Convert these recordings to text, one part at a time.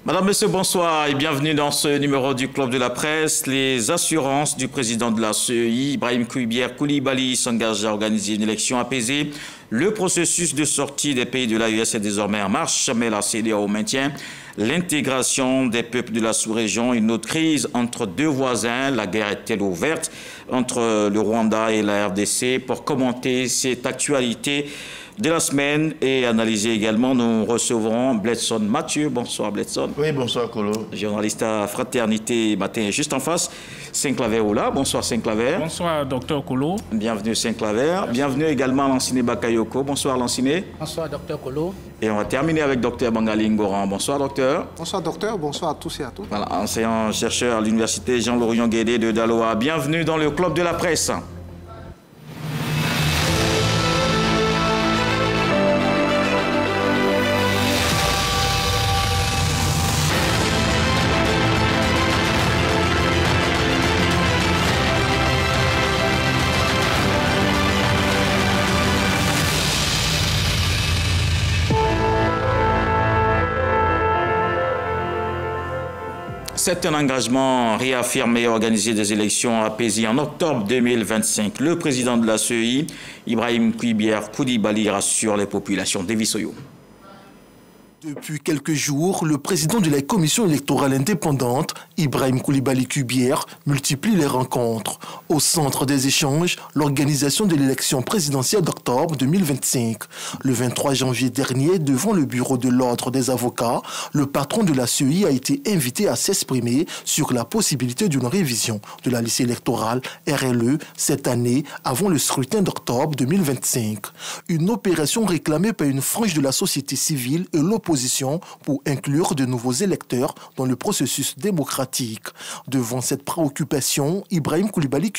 Madame, Monsieur, bonsoir et bienvenue dans ce numéro du Club de la Presse. Les assurances du président de la CEI, Ibrahim Coulibaly, s'engagent à organiser une élection apaisée. Le processus de sortie des pays de l'AES est désormais en marche, mais la CEDEAO maintient l'intégration des peuples de la sous-région. Une autre crise entre deux voisins. La guerre est-elle ouverte entre le Rwanda et la RDC? Pour commenter cette actualité de la semaine et analyser également, nous recevrons Bledson Mathieu. Bonsoir Bledson. Oui, bonsoir Colo. Journaliste à Fraternité Matin. Juste en face, Saint-Claver Oula. Bonsoir Saint-Claver. Bonsoir Dr Colo. Bienvenue Saint-Claver. Bienvenue également Lanciné Bakayoko. Bonsoir Lanciné. Bonsoir Dr Colo. Et on va terminer avec Dr Bangali Ngoran. Bonsoir docteur. Bonsoir docteur, bonsoir à tous et à toutes. Voilà, enseignant-chercheur à l'université Jean-Laurent Guédé de Daloa. Bienvenue dans le Club de la Presse. C'est un engagement réaffirmé, organiser des élections apaisées en octobre 2025. Le président de la CEI, Ibrahim Coulibaly, rassure les populations d'Evisoyo. Depuis quelques jours, le président de la commission électorale indépendante, Ibrahim Coulibaly, multiplie les rencontres. Au centre des échanges, l'organisation de l'élection présidentielle d'octobre 2025. Le 23 janvier dernier, devant le bureau de l'ordre des avocats, le patron de la CEI a été invité à s'exprimer sur la possibilité d'une révision de la liste électorale RLE cette année avant le scrutin d'octobre 2025. Une opération réclamée par une frange de la société civile et l'opposition pour inclure de nouveaux électeurs dans le processus démocratique. Devant cette préoccupation, Ibrahim Coulibaly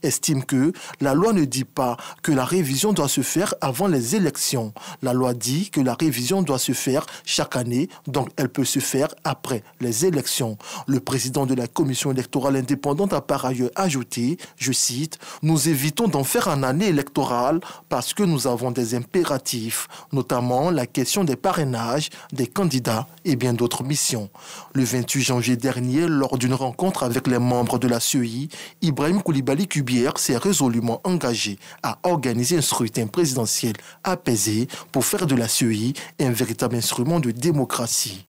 estime que la loi ne dit pas que la révision doit se faire avant les élections. La loi dit que la révision doit se faire chaque année, donc elle peut se faire après les élections. Le président de la commission électorale indépendante a par ailleurs ajouté, je cite, « Nous évitons d'en faire une année électorale parce que nous avons des impératifs, notamment la question des parrainages, des candidats et bien d'autres missions. » Le 28 janvier dernier, lors d'une rencontre avec les membres de la CEI, Ibrahim Coulibaly s'est résolument engagé à organiser un scrutin présidentiel apaisé pour faire de la CEI un véritable instrument de démocratie.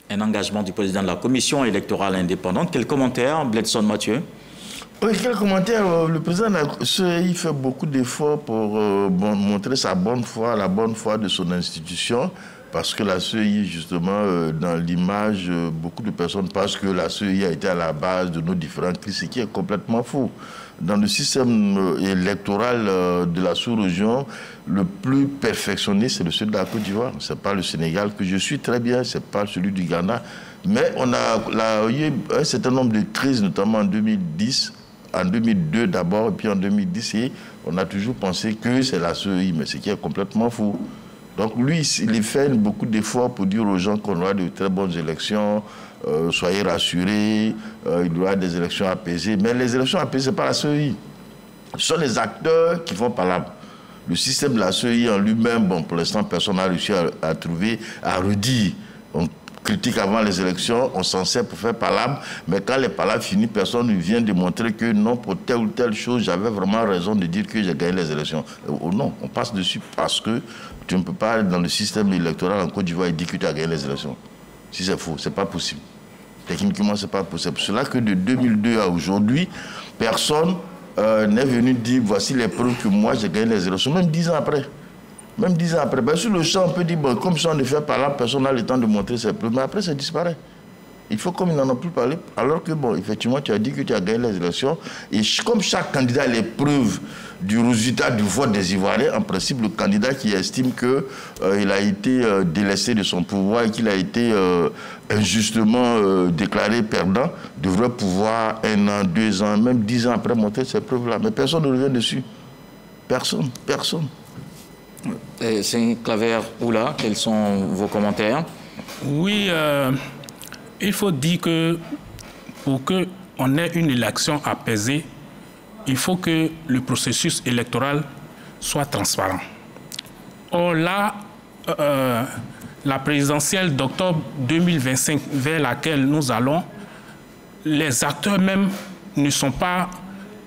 Un engagement du président de la commission électorale indépendante. Quel commentaire, Bledson Mathieu? Oui, quel commentaire? Le président de la CEI fait beaucoup d'efforts pour montrer sa bonne foi, la bonne foi de son institution. Parce que la CEI, justement, dans l'image, beaucoup de personnes pensent que la CEI a été à la base de nos différentes crises, ce qui est complètement faux. Dans le système électoral de la sous-région, le plus perfectionné, c'est celui de la Côte d'Ivoire. Ce n'est pas le Sénégal que je suis très bien, ce n'est pas celui du Ghana. Mais on a eu un certain nombre de crises, notamment en 2010, en 2002 d'abord, et puis en 2010, et on a toujours pensé que c'est la CEI, mais ce qui est complètement faux. Donc lui, il fait beaucoup d'efforts pour dire aux gens qu'on aura de très bonnes élections, soyez rassurés, il y aura des élections apaisées. Mais les élections apaisées, ce n'est pas la CEI. Ce sont les acteurs qui vont par là. Le système de la CEI en lui-même, bon, pour l'instant, personne n'a réussi à trouver, à redire. On critique avant les élections, on s'en sert pour faire palabre, mais quand les palabres finissent, personne ne vient démontrer que non, pour telle ou telle chose, j'avais vraiment raison de dire que j'ai gagné les élections. Non, on passe dessus parce que tu ne peux pas, dans le système électoral en Côte d'Ivoire, dire que tu as gagné les élections. Si c'est faux, ce n'est pas possible. Techniquement, ce n'est pas possible. C'est pour cela que de 2002 à aujourd'hui, personne n'est venu dire voici les preuves que moi j'ai gagné les élections, même 10 ans après. Même 10 ans après. Ben, sur le champ, on peut dire, bon, comme ça on ne fait pas là, personne n'a le temps de montrer ses preuves, mais après ça disparaît. Il faut comme il n'en a plus parlé, alors que, bon, effectivement, tu as dit que tu as gagné les élections, et comme chaque candidat a les preuves du résultat du vote des Ivoiriens, en principe, le candidat qui estime qu'il a été délaissé de son pouvoir et qu'il a été injustement déclaré perdant, devrait pouvoir 1 an, 2 ans, même 10 ans après montrer ces preuves-là. Mais personne ne revient dessus. Personne, personne. Saint-Claver Oula, quels sont vos commentaires? Oui, il faut dire que pour qu'on ait une élection apaisée, il faut que le processus électoral soit transparent. Or là, la présidentielle d'octobre 2025 vers laquelle nous allons, les acteurs même ne sont pas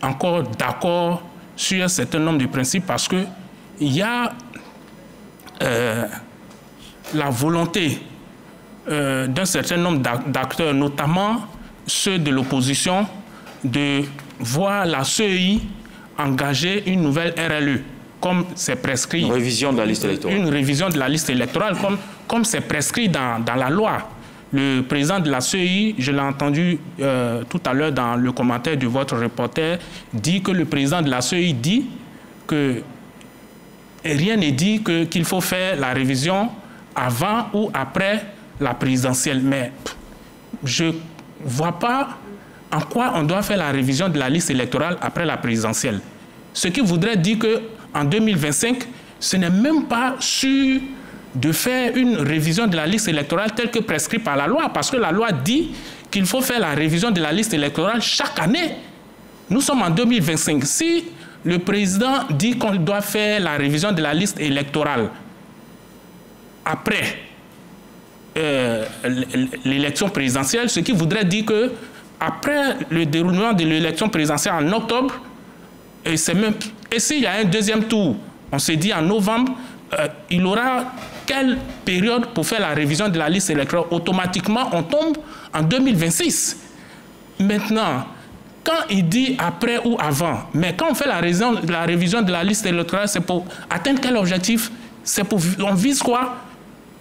encore d'accord sur un certain nombre de principes parce qu'il y a la volonté d'un certain nombre d'acteurs, notamment ceux de l'opposition, de voir la CEI engager une nouvelle RLE, comme c'est prescrit. Une révision de la liste électorale. Une révision de la liste électorale, comme c'est prescrit dans la loi. Le président de la CEI, je l'ai entendu tout à l'heure dans le commentaire de votre reporter, dit que le président de la CEI dit que rien n'est dit qu'il faut faire la révision avant ou après la présidentielle. Mais je ne vois pas en quoi on doit faire la révision de la liste électorale après la présidentielle. Ce qui voudrait dire qu'en 2025, ce n'est même pas sûr de faire une révision de la liste électorale telle que prescrite par la loi, parce que la loi dit qu'il faut faire la révision de la liste électorale chaque année. Nous sommes en 2025. Si le président dit qu'on doit faire la révision de la liste électorale après l'élection présidentielle, ce qui voudrait dire que après le déroulement de l'élection présidentielle en octobre, et s'il y a un deuxième tour, on se dit en novembre, il aura quelle période pour faire la révision de la liste électorale? Automatiquement, on tombe en 2026. Maintenant, quand il dit après ou avant, mais quand on fait la révision de la liste électorale, c'est pour atteindre quel objectif? On vise quoi?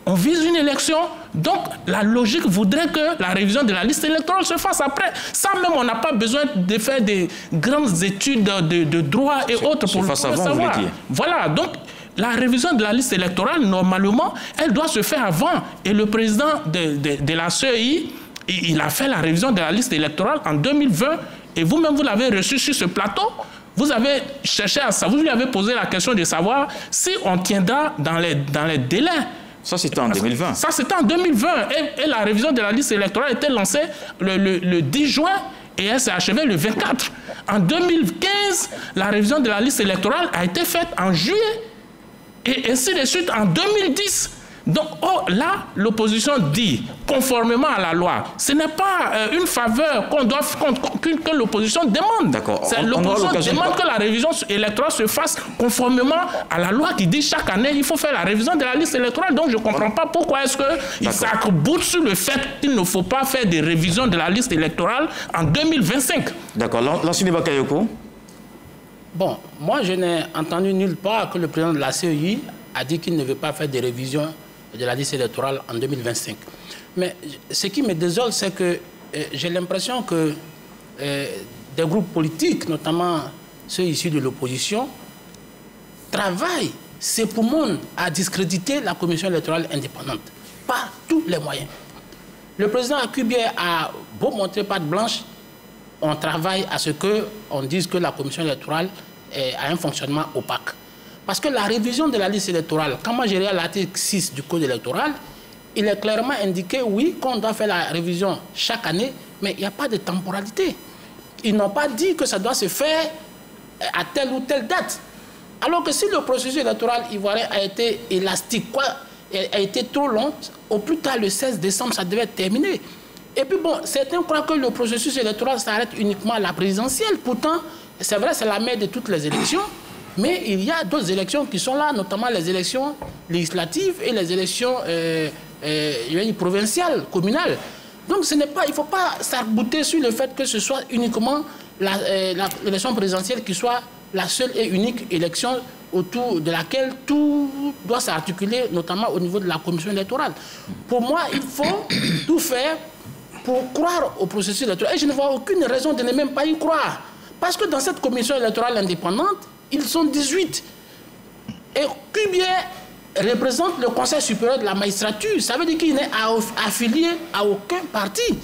On vise une élection. Donc, la logique voudrait que la révision de la liste électorale se fasse après. Ça même, on n'a pas besoin de faire des grandes études de droit et autres pour le savoir. Voilà, donc la révision de la liste électorale, normalement, elle doit se faire avant. Et le président de la CEI, il a fait la révision de la liste électorale en 2020. Et vous-même, vous l'avez reçu sur ce plateau. Vous avez cherché à savoir, vous lui avez posé la question de savoir si on tiendra dans les délais. Ça, c'était en 2020. Ça, c'était en 2020. Et la révision de la liste électorale était lancée le 10 juin et elle s'est achevée le 24. En 2015, la révision de la liste électorale a été faite en juillet. Et ainsi de suite en 2010. Donc là, l'opposition dit, conformément à la loi, ce n'est pas une faveur que l'opposition demande. D'accord. L'opposition demande que la révision électorale se fasse conformément à la loi qui dit chaque année, il faut faire la révision de la liste électorale. Donc je ne comprends pas pourquoi est-ce qu'ils s'arc-boutent sur le fait qu'il ne faut pas faire des révisions de la liste électorale en 2025. D'accord. Lansini Bakayoko. Bon, moi je n'ai entendu nulle part que le président de la CEI a dit qu'il ne veut pas faire des révisions de la liste électorale en 2025. Mais ce qui me désole, c'est que j'ai l'impression que des groupes politiques, notamment ceux issus de l'opposition, travaillent ses poumons à discréditer la commission électorale indépendante par tous les moyens. Le président Kubier a beau montrer patte blanche, on travaille à ce qu'on dise que la commission électorale a un fonctionnement opaque. Parce que la révision de la liste électorale, quand moi j'ai lu l'article 6 du Code électoral, il est clairement indiqué, oui, qu'on doit faire la révision chaque année, mais il n'y a pas de temporalité. Ils n'ont pas dit que ça doit se faire à telle ou telle date. Alors que si le processus électoral ivoirien a été élastique, a été trop long, au plus tard le 16 décembre, ça devait être terminé. Et puis bon, certains croient que le processus électoral s'arrête uniquement à la présidentielle. Pourtant, c'est vrai, c'est la mère de toutes les élections. Mais il y a d'autres élections qui sont là, notamment les élections législatives et les élections provinciales, communales. Donc il ne faut pas s'arc-bouter sur le fait que ce soit uniquement l'élection présidentielle qui soit la seule et unique élection autour de laquelle tout doit s'articuler, notamment au niveau de la commission électorale. Pour moi, il faut tout faire pour croire au processus électoral. Et je ne vois aucune raison de ne même pas y croire. Parce que dans cette commission électorale indépendante, ils sont 18. Et Kubier représente le Conseil supérieur de la magistrature. Ça veut dire qu'il n'est affilié à aucun parti.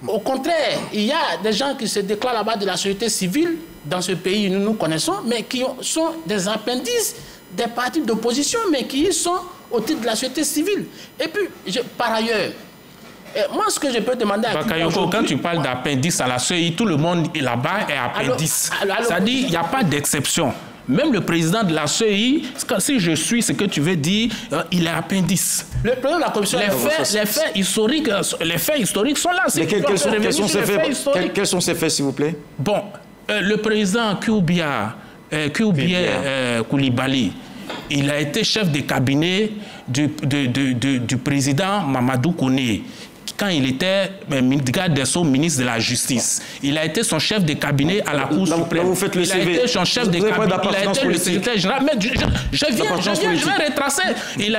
Au contraire, il y a des gens qui se déclarent là-bas de la société civile, dans ce pays, nous connaissons, mais qui sont des appendices des partis d'opposition, mais qui y sont au titre de la société civile. Et puis, par ailleurs, moi, ce que je peux demander à Bakayoko, quand tu parles d'appendice à la CEI, tout le monde là-bas est appendice. C'est-à-dire qu'il n'y a pas d'exception. même le président de la CEI, si je suis ce que tu veux dire, il est appendice. Le président de la commission... Les faits historiques sont là. Mais quels sont ces faits, s'il vous plaît? Bon, le président Koubier Koulibaly, il a été chef de cabinet du président Mamadou Koné quand il était garde des Sceaux, ministre de la Justice. Il a été son chef de cabinet à la Cour suprême. Vous faites le il CV. a été son chef de cabinet. Il a été le secrétaire général. Mais je vais retracer. Il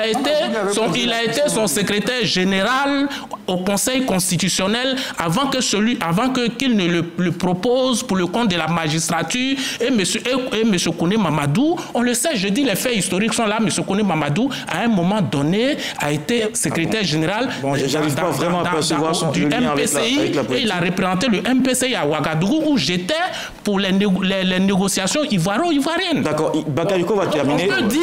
a été son secrétaire général au Conseil constitutionnel avant qu'il ne le propose pour le compte de la magistrature. Et M. Koné Mamadou, on le sait, je dis les faits historiques sont là. M. Koné Mamadou, à un moment donné, a été secrétaire général du MPCI et il a représenté le MPCI à Ouagadougou où j'étais pour les négociations ivoiro-ivoiriennes. D'accord, Bakayoko va terminer. On peut dire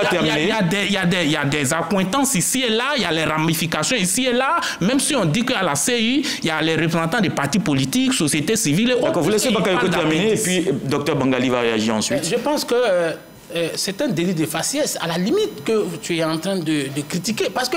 qu'il y a des accointances ici et là, il y a les ramifications ici et là, même si on dit qu'à la CI, il y a les représentants des partis politiques, société civile. D'accord, vous laissez Bakayoko terminer et puis Dr Bangali va réagir ensuite. Je pense que c'est un délit de faciès, à la limite que tu es en train de critiquer, parce que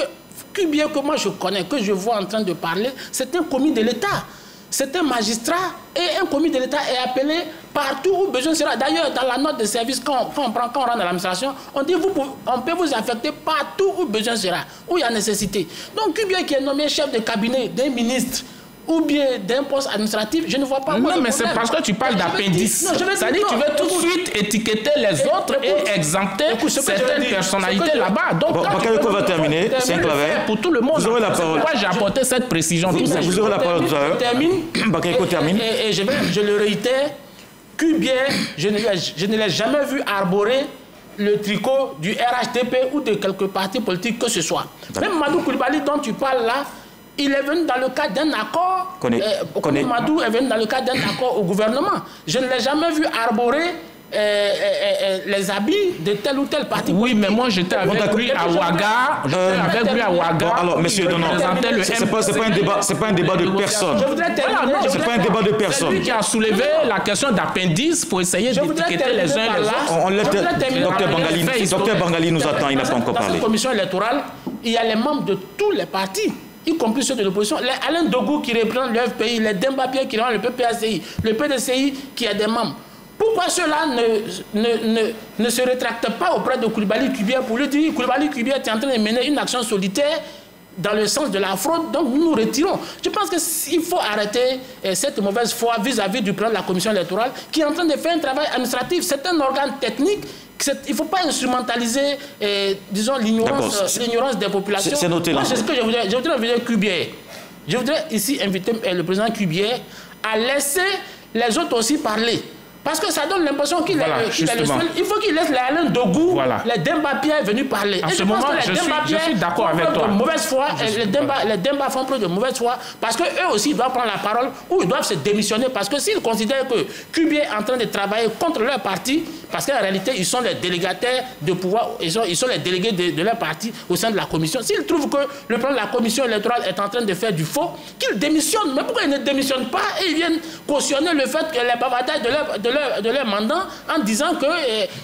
bien que moi je connais, que je vois en train de parler, c'est un commis de l'État. C'est un magistrat et un commis de l'État est appelé partout où besoin sera. D'ailleurs, dans la note de service, quand on rentre dans l'administration, on dit on peut vous affecter partout où besoin sera, où il y a nécessité. Donc, bien qui est nommé chef de cabinet d'un ministre ou bien d'un poste administratif, je ne vois pas... Non, mais c'est parce que tu parles d'appendice. C'est-à-dire que tu veux tout de suite étiqueter les autres et exempter certaines personnalités là-bas. Donc, Bakayoko va terminer, c'est un clavier. Pour tout le monde. Vous aurez la parole. Pourquoi j'ai apporté cette précision? Vous aurez la parole tout à l'heure. Bakayoko termine. Et je le réitère, Koubier, je ne l'ai jamais vu arborer le tricot du RHDP ou de quelques partis politiques que ce soit. Même Mamadou Koulibaly dont tu parles là, il est venu dans le cadre d'un accord. Mamadou est venu dans le cadre d'un accord au gouvernement. Je ne l'ai jamais vu arborer les habits de tel ou tel parti. Oui, mais moi j'étais avec lui à Ouaga. Alors, monsieur Donon, c'est pas un débat de personne. C'est pas un débat de personne. C'est lui qui a soulevé la question d'appendice pour essayer d'étiqueter les uns les autres. Docteur Bangali nous attend, il n'a pas encore parlé. Dans cette commission électorale, il y a les membres de tous les partis, y compris ceux de l'opposition. Alain Dogou qui reprend le FPI, les Demba Pierre qui reprend le PPACI, le PDCI qui a des membres. Pourquoi ceux-là ne se rétractent pas auprès de Koulibaly Koubier pour lui dire Koulibaly Koubier, tu es en train de mener une action solitaire dans le sens de la fraude, donc nous nous retirons. Je pense qu'il faut arrêter cette mauvaise foi vis-à-vis du président de la commission électorale qui est en train de faire un travail administratif. C'est un organe technique. Il ne faut pas instrumentaliser, disons, l'ignorance des populations. C'est noté là. Moi, c'est ce que je voudrais inviter Koubier. Je voudrais ici inviter le président Koubier à laisser les autres aussi parler. Parce que ça donne l'impression qu'il est le seul. Il faut qu'il laisse les Alain Dogou, les Demba Pierre venus parler. En ce moment, je suis d'accord avec toi. Mauvaise foi, les Demba font preuve de mauvaise foi parce qu'eux aussi doivent prendre la parole ou ils doivent se démissionner parce que s'ils considèrent que Koubier est en train de travailler contre leur parti, parce qu'en réalité, ils sont les délégataires de pouvoir, ils sont les délégués de leur parti au sein de la commission. S'ils trouvent que le président de la commission électorale est en train de faire du faux, qu'ils démissionnent. Mais pourquoi ils ne démissionnent pas et ils viennent cautionner le fait que les bavardages de leur mandat en disant qu'il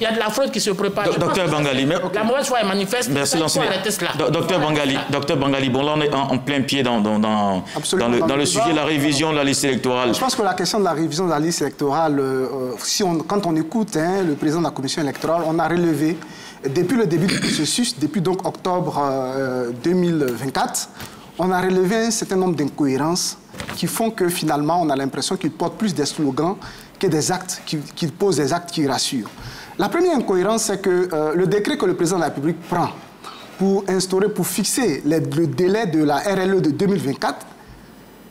y a de la fraude qui se prépare. Docteur Bangali, la mauvaise foi est manifeste. Merci Docteur Bangali, bon là on est en plein pied dans le sujet de la révision de la liste électorale. Je pense que la question de la révision de la liste électorale, quand on écoute le président de la commission électorale, on a relevé depuis le début du processus, depuis donc octobre 2024, on a relevé un certain nombre d'incohérences qui font que finalement on a l'impression qu'il porte plus des slogans que des actes, qu'il pose des actes qui rassurent. La première incohérence, c'est que le décret que le président de la République prend pour fixer le délai de la RLE de 2024,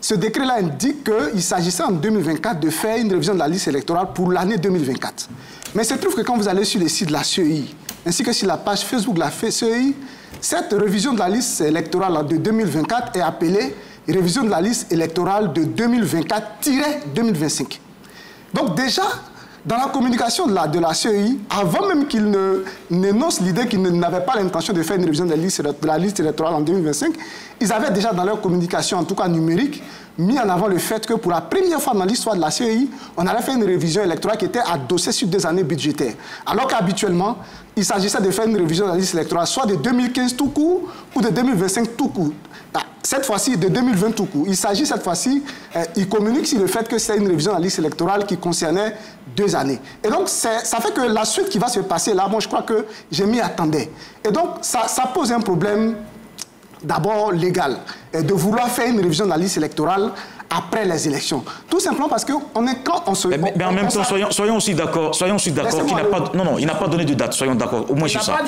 ce décret-là indique qu'il s'agissait en 2024 de faire une révision de la liste électorale pour l'année 2024. Mais il se trouve que quand vous allez sur le site de la CEI, ainsi que sur la page Facebook de la CEI, cette révision de la liste électorale de 2024 est appelée révision de la liste électorale de 2024-2025. Donc déjà, dans la communication de la CEI, avant même qu'il n'énonce l'idée qu'ils n'avaient pas l'intention de faire une révision de la liste électorale en 2025, ils avaient déjà dans leur communication, en tout cas numérique, mis en avant le fait que pour la première fois dans l'histoire de la CEI, on allait faire une révision électorale qui était adossée sur 2 années budgétaires. Alors qu'habituellement, il s'agissait de faire une révision de la liste électorale soit de 2015 tout court ou de 2025 tout court. Cette fois-ci, de 2020 tout court. Il s'agit cette fois-ci, il communique sur le fait que c'est une révision de la liste électorale qui concernait 2 années. Et donc, ça fait que la suite qui va se passer là, moi je crois que je m'y attendais. Et donc, ça pose un problème d'abord légal, de vouloir faire une révision de la liste électorale après les élections. Tout simplement parce que quand on se... Mais en même temps, soyons aussi d'accord qu'il n'a pas... Non, il n'a pas donné de date, soyons d'accord, au moins sur ça.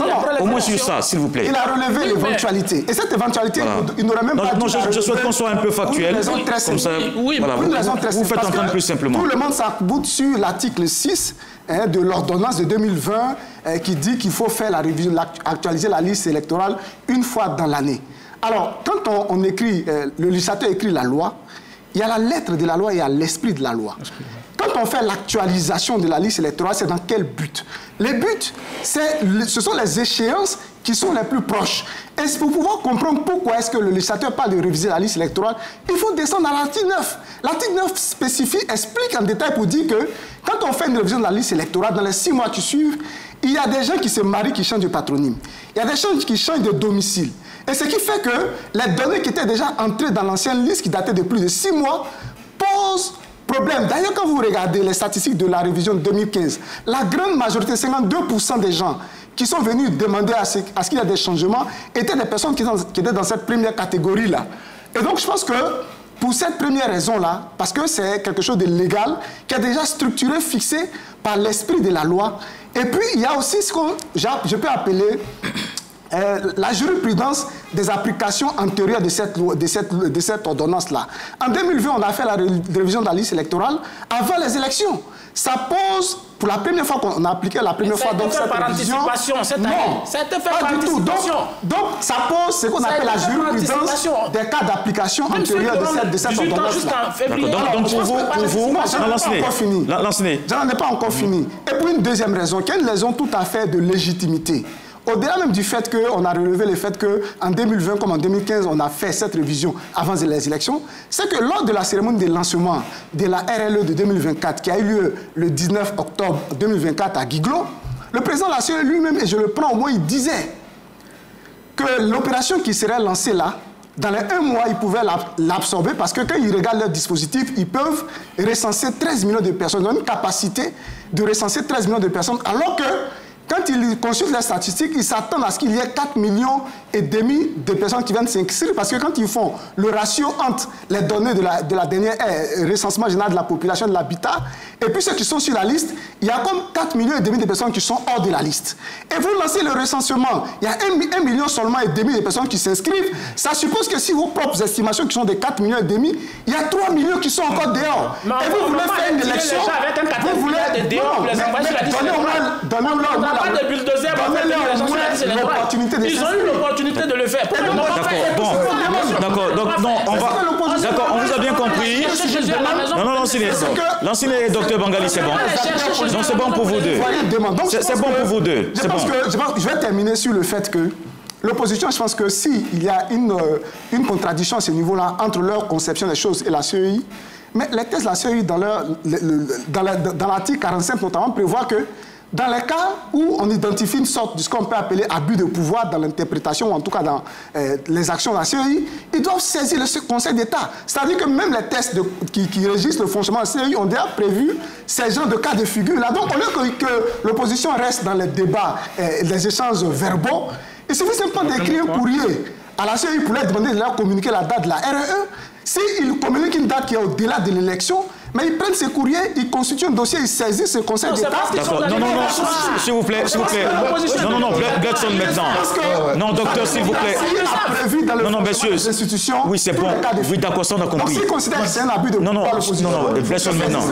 Au moins sur ça, s'il vous plaît. Il a relevé l'éventualité. Et cette éventualité, il n'aurait même pas... Non, je souhaite qu'on soit un peu factuel. Comme ça, vous faites entendre plus simplement. Tout le monde s'aboute sur l'article 6 de l'ordonnance de 2020 qui dit qu'il faut faire la révision, actualiser la liste électorale une fois dans l'année. Alors, quand on écrit, le législateur écrit la loi, il y a la lettre de la loi et il y a l'esprit de la loi. Quand on fait l'actualisation de la liste électorale, c'est dans quel but? Les buts, ce sont les échéances qui sont les plus proches. Et pour pouvoir comprendre pourquoi est-ce que le législateur parle de réviser la liste électorale, il faut descendre à l'article 9. L'article 9 spécifie, explique en détail pour dire que quand on fait une révision de la liste électorale, dans les 6 mois qui suivent, il y a des gens qui se marient, qui changent de patronyme. Il y a des gens qui changent de domicile. Et ce qui fait que les données qui étaient déjà entrées dans l'ancienne liste, qui dataient de plus de 6 mois, posent problème. D'ailleurs, quand vous regardez les statistiques de la révision de 2015, la grande majorité, 52% des gens qui sont venus demander à ce qu'il y ait des changements, étaient des personnes qui étaient dans cette première catégorie-là. Et donc, je pense que pour cette première raison-là, parce que c'est quelque chose de légal, qui est déjà structuré, fixé par l'esprit de la loi. Et puis, il y a aussi ce que je peux appeler la jurisprudence des applications antérieures de cette ordonnance-là. En 2020, on a fait la révision de la liste électorale avant les élections. Ça pose, pour la première fois qu'on a appliqué la première fois, donc cette révision... Non, ça a été fait par anticipation. Donc, ça pose ce qu'on appelle la jurisprudence des cas d'application antérieure de cette ordonnance-là. Donc, pour vous, j'en ai pas encore fini. Et pour une deuxième raison, qui est une raison tout à fait de légitimité. Au-delà même du fait qu'on a relevé le fait qu'en 2020 comme en 2015, on a fait cette révision avant les élections, c'est que lors de la cérémonie de lancement de la RLE de 2024, qui a eu lieu le 19 octobre 2024 à Guiglo, le président de la CEI lui-même, et je le prends au moins, il disait que l'opération qui serait lancée là, dans les 1 mois, ils pouvaient l'absorber parce que quand ils regardent leur dispositif, ils peuvent recenser 13 millions de personnes. Ils ont une capacité de recenser 13 millions de personnes, alors que quand ils consultent les statistiques, ils s'attendent à ce qu'il y ait 4,5 millions de personnes qui viennent s'inscrire parce que quand ils font le ratio entre les données de la dernière recensement général de la population de l'habitat et puis ceux qui sont sur la liste, il y a comme 4,5 millions de personnes qui sont hors de la liste. Et vous lancez le recensement, il y a 1,5 million seulement de personnes qui s'inscrivent. Ça suppose que si vos propres estimations qui sont de 4,5 millions, il y a 3 millions qui sont encore dehors. Et vous voulez faire une élection, vous voulez... Donnez-leur pas de bulldozer pour faire l'opportunité de ils ont eu l'opportunité de le faire. D'accord, on vous a bien compris. Non, lancez-les, docteur Bangali, c'est bon. Donc c'est bon pour vous deux. C'est bon pour vous deux. Je vais terminer sur le fait que l'opposition, je pense que s'il y a une contradiction à ce niveau-là entre leur conception des choses et la CEI, mais les thèses de la CEI dans l'article 45 notamment prévoient que dans les cas où on identifie une sorte de ce qu'on peut appeler abus de pouvoir dans l'interprétation, ou en tout cas dans les actions de la CEI, ils doivent saisir le Conseil d'État. C'est-à-dire que même les tests qui régissent le fonctionnement de la CEI ont déjà prévu ces genres de cas de figure-là. Donc, au lieu que l'opposition reste dans les débats, les échanges verbaux, il suffit simplement d'écrire un courrier à la CEI pour leur demander de leur communiquer la date de la RE. S'ils communiquent une date qui est au-delà de l'élection, mais ils prennent ces courriers, ils constituent un dossier, ils saisissent ce Conseil d'État. D'accord, non, s'il vous plaît. Non, Gladson maintenant. Non, docteur, s'il vous plaît. Non, messieurs. Oui, c'est bon. Oui, d'accord, ça on a compris. S'ils considèrent que c'est un abus de pouvoir, l'opposition. Non, Gladson maintenant.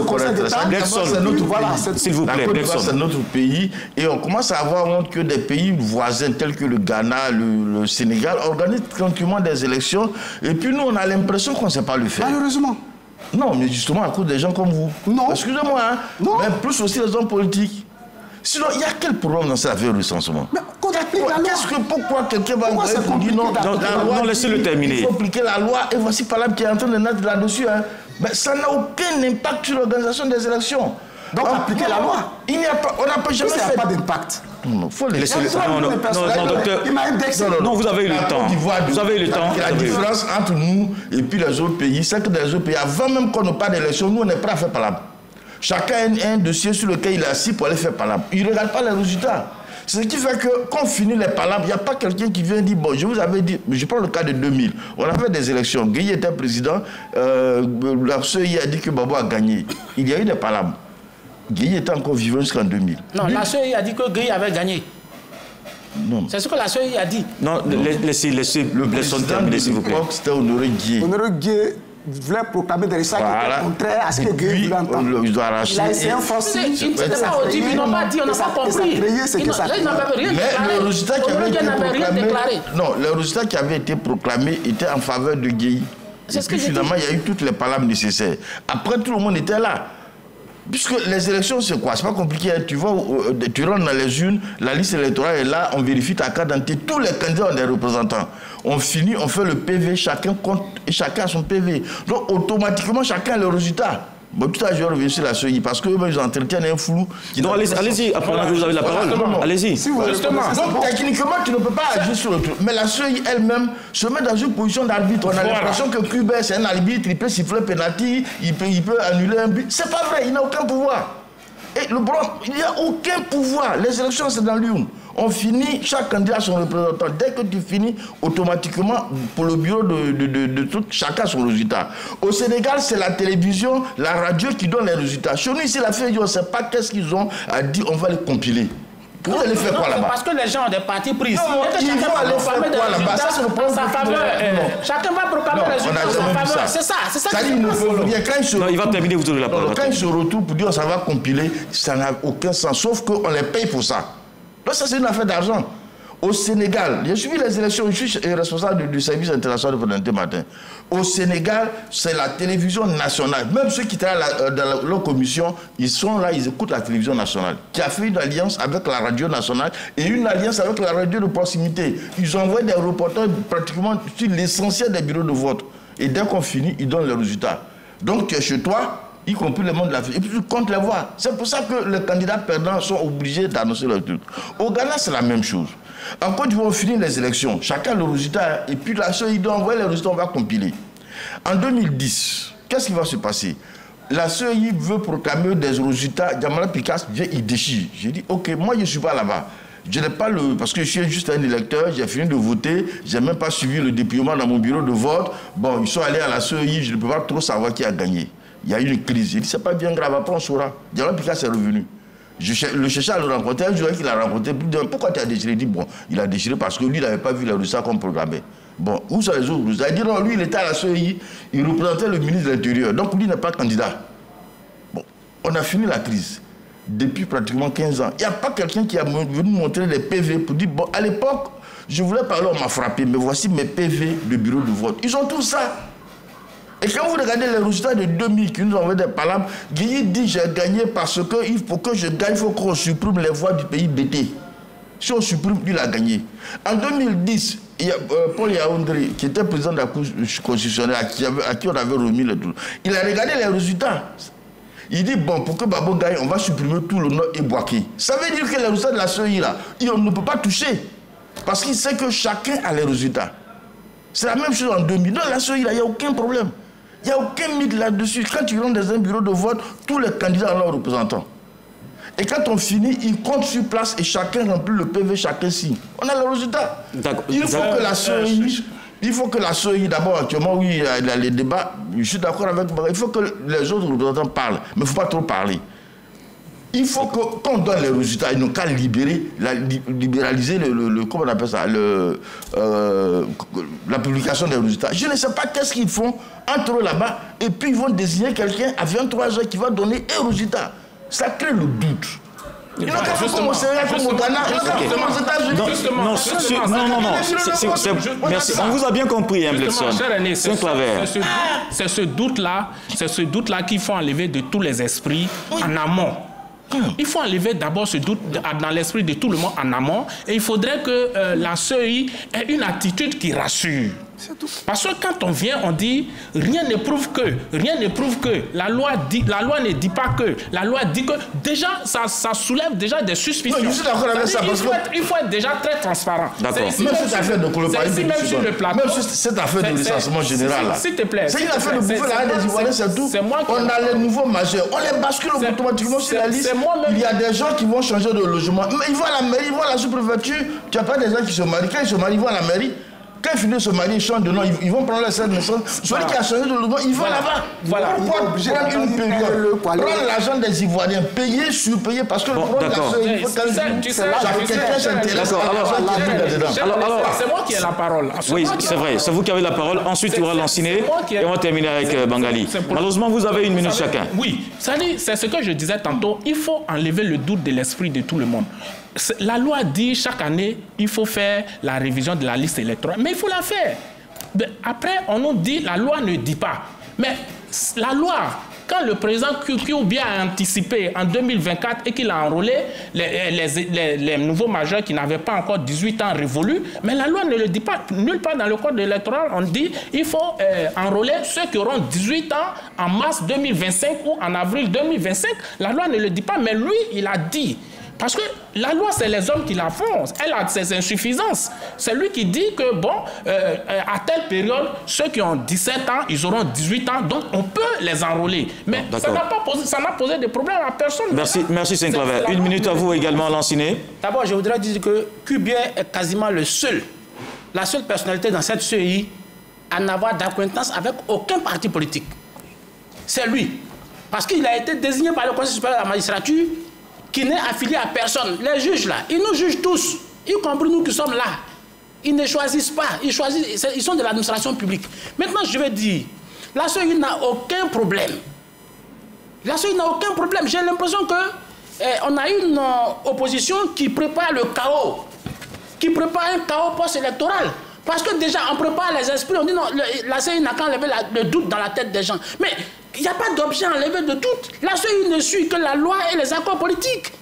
S'il vous plaît, Gladson. C'est notre pays et on commence à avoir honte que des pays voisins tels que le Ghana, le Sénégal organisent tranquillement des élections et puis nous, on a l'impression qu'on ne sait pas le faire. Malheureusement. Non, mais justement à cause des gens comme vous. Non. Excusez-moi, hein. Non. Mais plus aussi les hommes politiques. Sinon, il y a quel problème dans cette affaire de recensement? Mais qu'on applique la loi. Pourquoi quelqu'un va Pourquoi c'est compliqué non, d'appliquer la loi, non, laissez-le terminer. Il faut appliquer la loi et voici par là qui est en train de naître là-dessus. Hein. Mais ça n'a aucun impact sur l'organisation des élections. Donc appliquer la loi. Il n'y a pas, on n'a pas jamais fait. Il n'y a pas d'impact. Non, il faut laisser le Non, docteur. Il m'a indexé. Non, vous avez eu le temps. Vous avez eu le temps. La différence entre nous et puis les autres pays, c'est que dans les autres pays, avant même qu'on ne parle d'élection, nous on n'est pas à faire par chacun a un dossier sur lequel il est assis pour aller faire palabre. Il ne regarde pas les résultats. C'est ce qui fait que quand on finit les palabres, il n'y a pas quelqu'un qui vient dire, bon, je vous avais dit, je prends le cas de 2000, on a fait des élections, Gueye était président, la CEI a dit que Babo a gagné. Il y a eu des palabres. Gueye était encore vivant jusqu'en 2000. Non, la CEI a dit que Gueye avait gagné. Non. C'est ce que la CEI a dit. Non, laissez le président terminer, s'il vous plaît. C'était Honoré Gueye. Honoré Gueye voulait proclamer des résultats qui étaient contraires à ce que Gueye voulait entendre. Il doit arracher. Il a essayé un forcing. C'était pas audible, ils n'ont pas dit, on n'a pas compris. Ils n'avaient rien déclaré. Mais le résultat qui avait été proclamé, non, le résultat qui avait été proclamé était en faveur de Gueye. Et puis finalement, il y a eu toutes les palabres nécessaires. Après, tout le monde était là. Puisque les élections, c'est quoi? C'est pas compliqué. Tu vois, tu rentres dans les urnes, la liste électorale est là, on vérifie ta carte d'identité. Tous les candidats ont des représentants. On finit, on fait le PV, chacun compte et chacun a son PV. Donc automatiquement, chacun a le résultat. Bon, tout à l'heure, je vais revenir sur la CEI parce qu'eux, ils entretiennent un flou. Non, allez-y, après vous avez la parole. Allez-y. Donc, techniquement, tu ne peux pas agir sur le truc. Mais la CEI elle-même se met dans une position d'arbitre. On a l'impression que Kubert, c'est un arbitre, il peut siffler penalty, il peut annuler un but. C'est pas vrai, il n'a aucun pouvoir. Et le problème, il n'y a aucun pouvoir. Les élections, c'est dans l'urne. On finit, chaque candidat a son représentant. Dès que tu finis, automatiquement, pour le bureau de tout, chacun a son résultat. Au Sénégal, c'est la télévision, la radio qui donne les résultats. Chez nous, ici, la FEI, on ne sait pas qu'est-ce qu'ils ont à dire, on va les compiler. Vous allez faire quoi là-bas? Parce que les gens ont des partis pris. Non, ils vont aller faire quoi là-bas? Ça, c'est le problème. Chacun va proclamer les résultats en sa faveur. C'est ça. C'est ça. Non, il va terminer, vous aurez la parole. Quand ils se retrouvent pour dire ça va compiler, ça n'a aucun sens. Sauf qu'on les paye pour ça. Donc ça, c'est une affaire d'argent. Au Sénégal, j'ai suivi les élections, je suis responsable du service international de Volonté Matin. Au Sénégal, c'est la télévision nationale. Même ceux qui travaillent dans leur commission, ils sont là, ils écoutent la télévision nationale, qui a fait une alliance avec la radio nationale et une alliance avec la radio de proximité. Ils ont envoyé des reporters pratiquement sur l'essentiel des bureaux de vote. Et dès qu'on finit, ils donnent les résultats. Donc tu es chez toi, y compris le monde de l'Afrique. Et puis tu comptes les voix. C'est pour ça que les candidats perdants sont obligés d'annoncer leur truc. Au Ghana, c'est la même chose. En Côte d'Ivoire, on finit les élections. Chacun le résultat. Et puis la CEI doit envoyer les résultats, on va compiler. En 2010, qu'est-ce qui va se passer? La CEI veut proclamer des résultats. Djamala Picasse vient, il déchire. J'ai dit, ok, moi je ne suis pas là-bas. Je n'ai pas le... Parce que je suis juste un électeur, j'ai fini de voter, je n'ai même pas suivi le dépouillement dans mon bureau de vote. Bon, ils sont allés à la CEI, je ne peux pas trop savoir qui a gagné. Il y a eu une crise. J'ai dit, c'est pas bien grave, après on saura. Djamala Picasse est revenu. Je le cherchais à le rencontrer. Un jour qu'il a rencontré, pourquoi tu as déchiré? Il dit, bon, il a déchiré parce que lui, il n'avait pas vu les résultats qu'on programmait. Bon, où sont les autres? Il a dit, non, lui, il était à la CEI, il représentait le ministre de l'Intérieur. Donc, lui n'est pas candidat. Bon, on a fini la crise. Depuis pratiquement 15 ans. Il n'y a pas quelqu'un qui a venu montrer les PV pour dire, bon, à l'époque, je voulais parler, on m'a frappé, mais voici mes PV de bureau de vote. Ils ont tout ça. Et quand vous regardez les résultats de 2000 qui nous ont envoyé des palabres, Gueye dit j'ai gagné parce que pour que je gagne, il faut qu'on supprime les voix du pays BT. Si on supprime, lui, il a gagné. En 2010, il y a Paul Yaoundé, qui était président de la Cour constitutionnelle, à qui on avait remis le tout. Il a regardé les résultats. Il dit, bon, pour que Babo gagne, on va supprimer tout le Nord et Boaké. Ça veut dire que les résultats de la CEI, là, on ne peut pas toucher. Parce qu'il sait que chacun a les résultats. C'est la même chose en 2000. Dans la CEI, il n'y a aucun problème. Il n'y a aucun mythe là-dessus. Quand tu rentres dans un bureau de vote, tous les candidats ont leurs représentants. Et quand on finit, ils comptent sur place et chacun remplit le PV, chacun signe. On a le résultat. Il faut que la CEI, d'abord, actuellement, oui, il y a les débats, je suis d'accord avec moi, il faut que les autres représentants parlent, mais il ne faut pas trop parler. Il faut que, quand on donne les résultats, ils n'ont qu'à libéraliser comment on appelle ça, la publication des résultats. Je ne sais pas qu'est-ce qu'ils font entre eux là-bas, et puis ils vont désigner quelqu'un à 23 heures qui va donner un résultat. Ça crée le doute. Ils n'ont qu'à faire comme au Sénégal, comme au Ghana, ils n'ont qu'à faire comme aux États-Unis. Merci. On vous a bien compris, hein, Bledson. C'est ce doute-là qu'il faut enlever de tous les esprits en amont. Il faut enlever d'abord ce doute dans l'esprit de tout le monde en amont et il faudrait que la CEI ait une attitude qui rassure. Parce que quand on vient, on dit rien ne prouve que, la loi ne dit pas que, la loi dit que, déjà ça soulève déjà des suspicions. Non, je suis d'accord avec ça. Il faut être déjà très transparent. D'accord. Même cette affaire de Koulibaly, même cette affaire de licenciement général là. S'il te plaît. C'est une affaire de bouffer l'arrêt des Ivoiriens, c'est tout. On a les nouveaux majeurs, on les bascule automatiquement sur la liste. Il y a des gens qui vont changer de logement. Ils vont à la mairie, ils vont à la sous-préfecture. Tu n'as pas des gens qui se marient. Quand ils se marient, ils vont à la mairie. Quand ils finissent de se marier, ils changent de nom, ils vont prendre la scène de naissance. Celui qui a changé de logement, ils vont là-bas. Voilà. Pourquoi prendre une période, prendre l'argent des Ivoiriens, payer, surpayer, parce que le problème, c'est moi qui ai la parole. Oui, c'est vrai, c'est vous qui avez la parole. Ensuite, il y aura Lanciné et on va terminer avec Bangali. Malheureusement, vous avez une minute chacun. Oui, c'est ce que je disais tantôt. Il faut enlever le doute de l'esprit de tout le monde. La loi dit chaque année, il faut faire la révision de la liste électorale. Mais il faut la faire. Après, on nous dit, la loi ne dit pas. Mais la loi, quand le président Kouibia a anticipé en 2024 et qu'il a enrôlé les nouveaux majeurs qui n'avaient pas encore 18 ans révolus, mais la loi ne le dit pas. Nulle part dans le code électoral, on dit qu'il faut enrôler ceux qui auront 18 ans en mars 2025 ou en avril 2025. La loi ne le dit pas, mais lui, il a dit. Parce que la loi, c'est les hommes qui la font. Elle a ses insuffisances. C'est lui qui dit que, bon, à telle période, ceux qui ont 17 ans, ils auront 18 ans, donc on peut les enrôler. Mais ça n'a posé de problème à personne. Merci Saint-Claver. Une minute à vous également, Lanciné. D'abord, je voudrais dire que Kouibia est quasiment la seule personnalité dans cette CEI à n'avoir d'acquaintance avec aucun parti politique. C'est lui. Parce qu'il a été désigné par le Conseil supérieur de la magistrature qui n'est affilié à personne. Les juges là, ils nous jugent tous, y compris nous qui sommes là. Ils ne choisissent pas, ils sont de l'administration publique. Maintenant, je vais dire, la CEI n'a aucun problème. La CEI n'a aucun problème. J'ai l'impression qu'on a une opposition qui prépare le chaos, qui prépare un chaos post-électoral. Parce que déjà, on prépare les esprits, on dit non, la CEI n'a qu'à enlever le doute dans la tête des gens. Mais il n'y a pas d'objet enlevé de doute. La CEI ne suit que la loi et les accords politiques.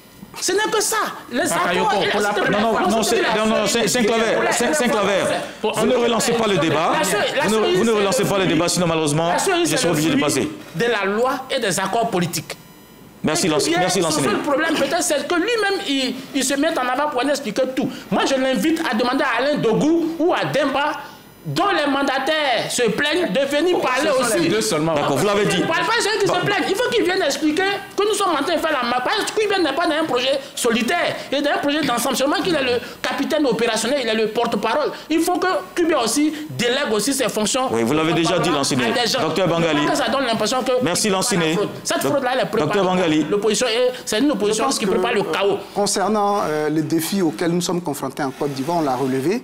Ce n'est que ça. Les accords Saint-Claver, vous ne relancez pas le débat. Vous ne relancez pas le débat, sinon malheureusement, je serai obligé de passer. De la loi et des accords politiques. Merci Lanciné. Le problème peut-être c'est que lui-même il se met en avant pour expliquer tout. Moi je l'invite à demander à Alain Dogou ou à Demba, dont les mandataires se plaignent, de venir parler aussi. D'accord, vous l'avez dit. Il ne parle pas de ceux qui se plaignent. Il faut qu'ils viennent expliquer que nous sommes en train de faire la main. Parce qu'il n'est pas dans un projet solitaire, il est dans un projet d'ensemble. Seulement qu'il est le capitaine opérationnel, il est le porte-parole. Il faut que Kouibia aussi délègue aussi ses fonctions. Oui, vous l'avez déjà dit, Lanciné. Docteur Bangali. Ça donne l'impression que... Merci, Lanciné. Cette fraude-là, elle est préparée. Docteur Bangali. L'opposition, c'est une opposition qui prépare le chaos. Concernant les défis auxquels nous sommes confrontés en Côte d'Ivoire, on l'a relevé.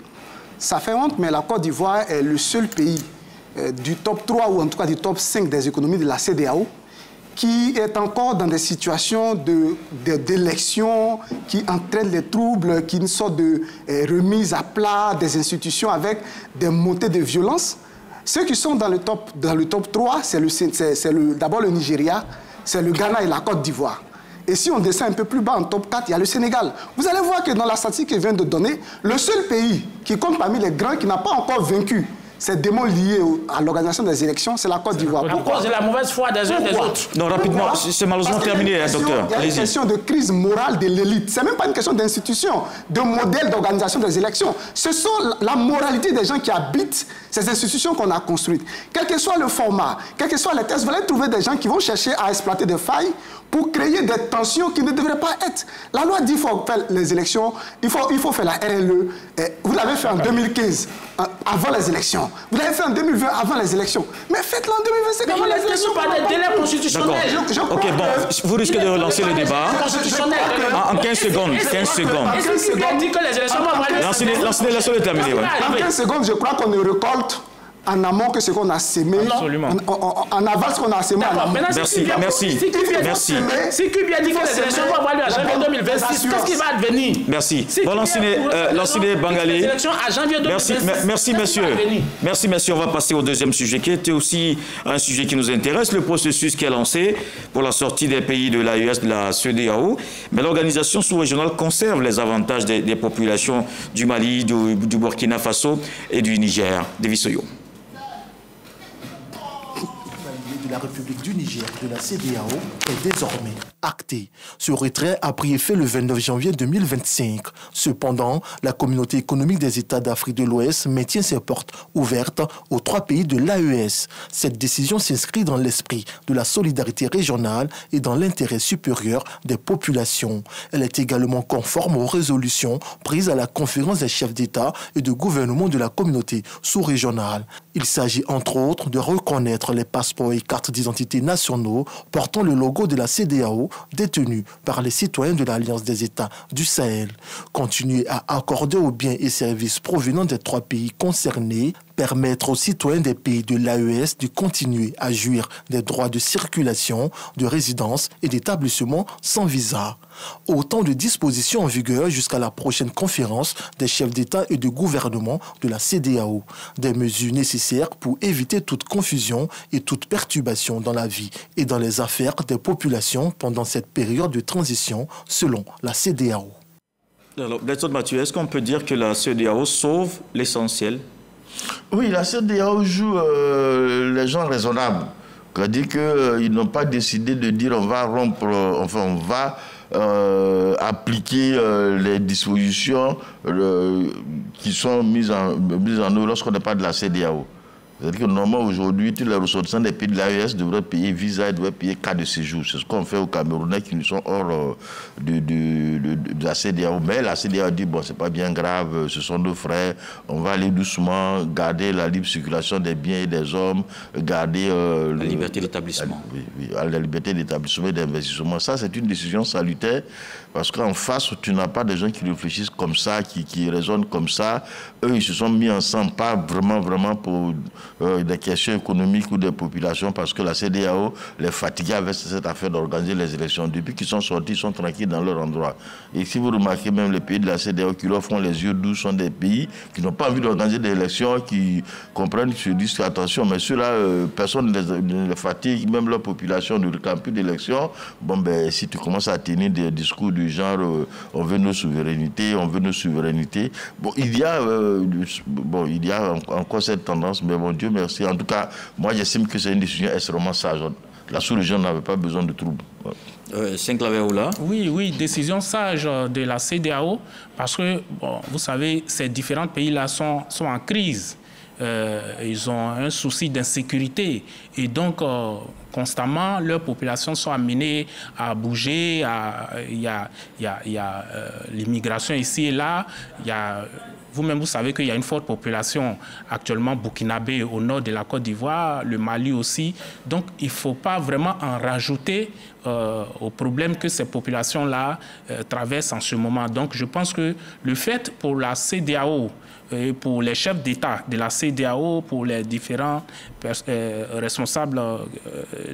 Ça fait honte, mais la Côte d'Ivoire est le seul pays du top 3 ou en tout cas du top 5 des économies de la CEDEAO qui est encore dans des situations d'élections qui entraînent les troubles, qui sortent de remise à plat des institutions avec des montées de violence. Ceux qui sont dans le top 3, c'est d'abord le Nigeria, c'est le Ghana et la Côte d'Ivoire. Et si on descend un peu plus bas en top 4, il y a le Sénégal. Vous allez voir que dans la statistique que je viens de donner, le seul pays qui compte parmi les grands qui n'a pas encore vaincu ces démons liés à l'organisation des élections, c'est la Côte d'Ivoire. À cause de la mauvaise foi des uns et des autres. Non, rapidement, c'est malheureusement terminé, docteur. Il y a une question de crise morale de l'élite. Ce n'est même pas une question d'institution, de modèle d'organisation des élections. Ce sont la moralité des gens qui habitent ces institutions qu'on a construites. Quel que soit le format, quels que soient les tests, vous allez trouver des gens qui vont chercher à exploiter des failles pour créer des tensions qui ne devraient pas être. La loi dit qu'il faut faire les élections, il faut faire la RLE. Vous l'avez fait en 2015, avant les élections. Vous l'avez fait en 2020, avant les élections. Mais faites-le en 2025, avant les élections. Par des délais constitutionnels. Ok, bon, vous risquez de relancer le débat. En 15 secondes. 15 secondes. Est-ce qu'il dit que les élections vont avoir lieu? Lancez-le terminer. En 15 secondes, je crois qu'on ne récolte en amont que ce qu'on a sémé, en aval ce qu'on a sémé. Merci. Si Kubier dit que les élections vont avoir lieu à janvier 2026, qu'est-ce qui va advenir? Merci. Bon, Lansine Bangalé. Les élections à janvier 2026. Merci, messieurs. Merci, messieurs. On va passer au deuxième sujet, qui était aussi un sujet qui nous intéresse, le processus qui est lancé pour la sortie des pays de l'AES, de la CEDEAO. Mais l'organisation sous-régionale conserve les avantages des populations du Mali, du Burkina Faso et du Niger. Devisoyo. De la République du Niger de la CEDEAO est désormais acté. Ce retrait a pris effet le 29 janvier 2025. Cependant, la communauté économique des États d'Afrique de l'Ouest maintient ses portes ouvertes aux 3 pays de l'AES. Cette décision s'inscrit dans l'esprit de la solidarité régionale et dans l'intérêt supérieur des populations. Elle est également conforme aux résolutions prises à la conférence des chefs d'État et de gouvernement de la communauté sous-régionale. Il s'agit entre autres de reconnaître les passeports et cartes d'identité nationaux portant le logo de la CEDEAO détenus par les citoyens de l'Alliance des États du Sahel. Continuer à accorder aux biens et services provenant des 3 pays concernés, permettre aux citoyens des pays de l'AES de continuer à jouir des droits de circulation, de résidence et d'établissement sans visa. Autant de dispositions en vigueur jusqu'à la prochaine conférence des chefs d'État et de gouvernement de la CEDEAO. Des mesures nécessaires pour éviter toute confusion et toute perturbation dans la vie et dans les affaires des populations pendant cette période de transition, selon la CEDEAO. Alors, Bletson Mathieu, est-ce qu'on peut dire que la CEDEAO sauve l'essentiel? Oui, la CEDEAO joue les gens raisonnables. C'est-à-dire qu'ils n'ont pas décidé de dire on va rompre, on va appliquer les dispositions qui sont mises en œuvre lorsqu'on n'est pas de la CEDEAO. C'est-à-dire que normalement aujourd'hui, tous les ressortissants des pays de l'AES devraient payer visa et devraient payer carte de séjour. C'est ce qu'on fait aux Camerounais qui nous sont hors de la CEDEAO. Mais la CEDEAO dit bon, c'est pas bien grave, ce sont nos frères, on va aller doucement, garder la libre circulation des biens et des hommes, garder la liberté d'établissement. La liberté d'établissement et d'investissement. Ça, c'est une décision salutaire parce qu'en face, tu n'as pas des gens qui réfléchissent comme ça, qui raisonnent comme ça. Eux, ils se sont mis ensemble, pas vraiment pour des questions économiques ou des populations, parce que la CEDEAO les fatiguait avec cette affaire d'organiser les élections. Depuis qu'ils sont sortis, ils sont tranquilles dans leur endroit. Et si vous remarquez, même les pays de la CEDEAO qui leur font les yeux doux sont des pays qui n'ont pas envie d'organiser des élections, qui comprennent, qui se disent attention, mais ceux-là, personne ne les fatigue, même leur population ne réclame plus d'élections. Bon, ben, si tu commences à tenir des discours du genre on veut nos souverainetés, on veut nos souverainetés. Bon, il y a encore cette tendance, mais bon, Dieu merci. En tout cas, moi, j'estime que c'est une décision extrêmement sage. La sous-région n'avait pas besoin de troubles. Oui, décision sage de la CEDEAO, parce que, bon, vous savez, ces différents pays-là sont en crise. Ils ont un souci d'insécurité et donc constamment leurs populations sont amenées à bouger. Il y a l'immigration ici et là. Vous-même, vous savez qu'il y a une forte population actuellement burkinabé au nord de la Côte d'Ivoire, le Mali aussi. Donc, il ne faut pas vraiment en rajouter aux problèmes que ces populations-là traversent en ce moment. Donc, je pense que le fait pour la CEDEAO, pour les chefs d'État de la CEDEAO, pour les différents responsables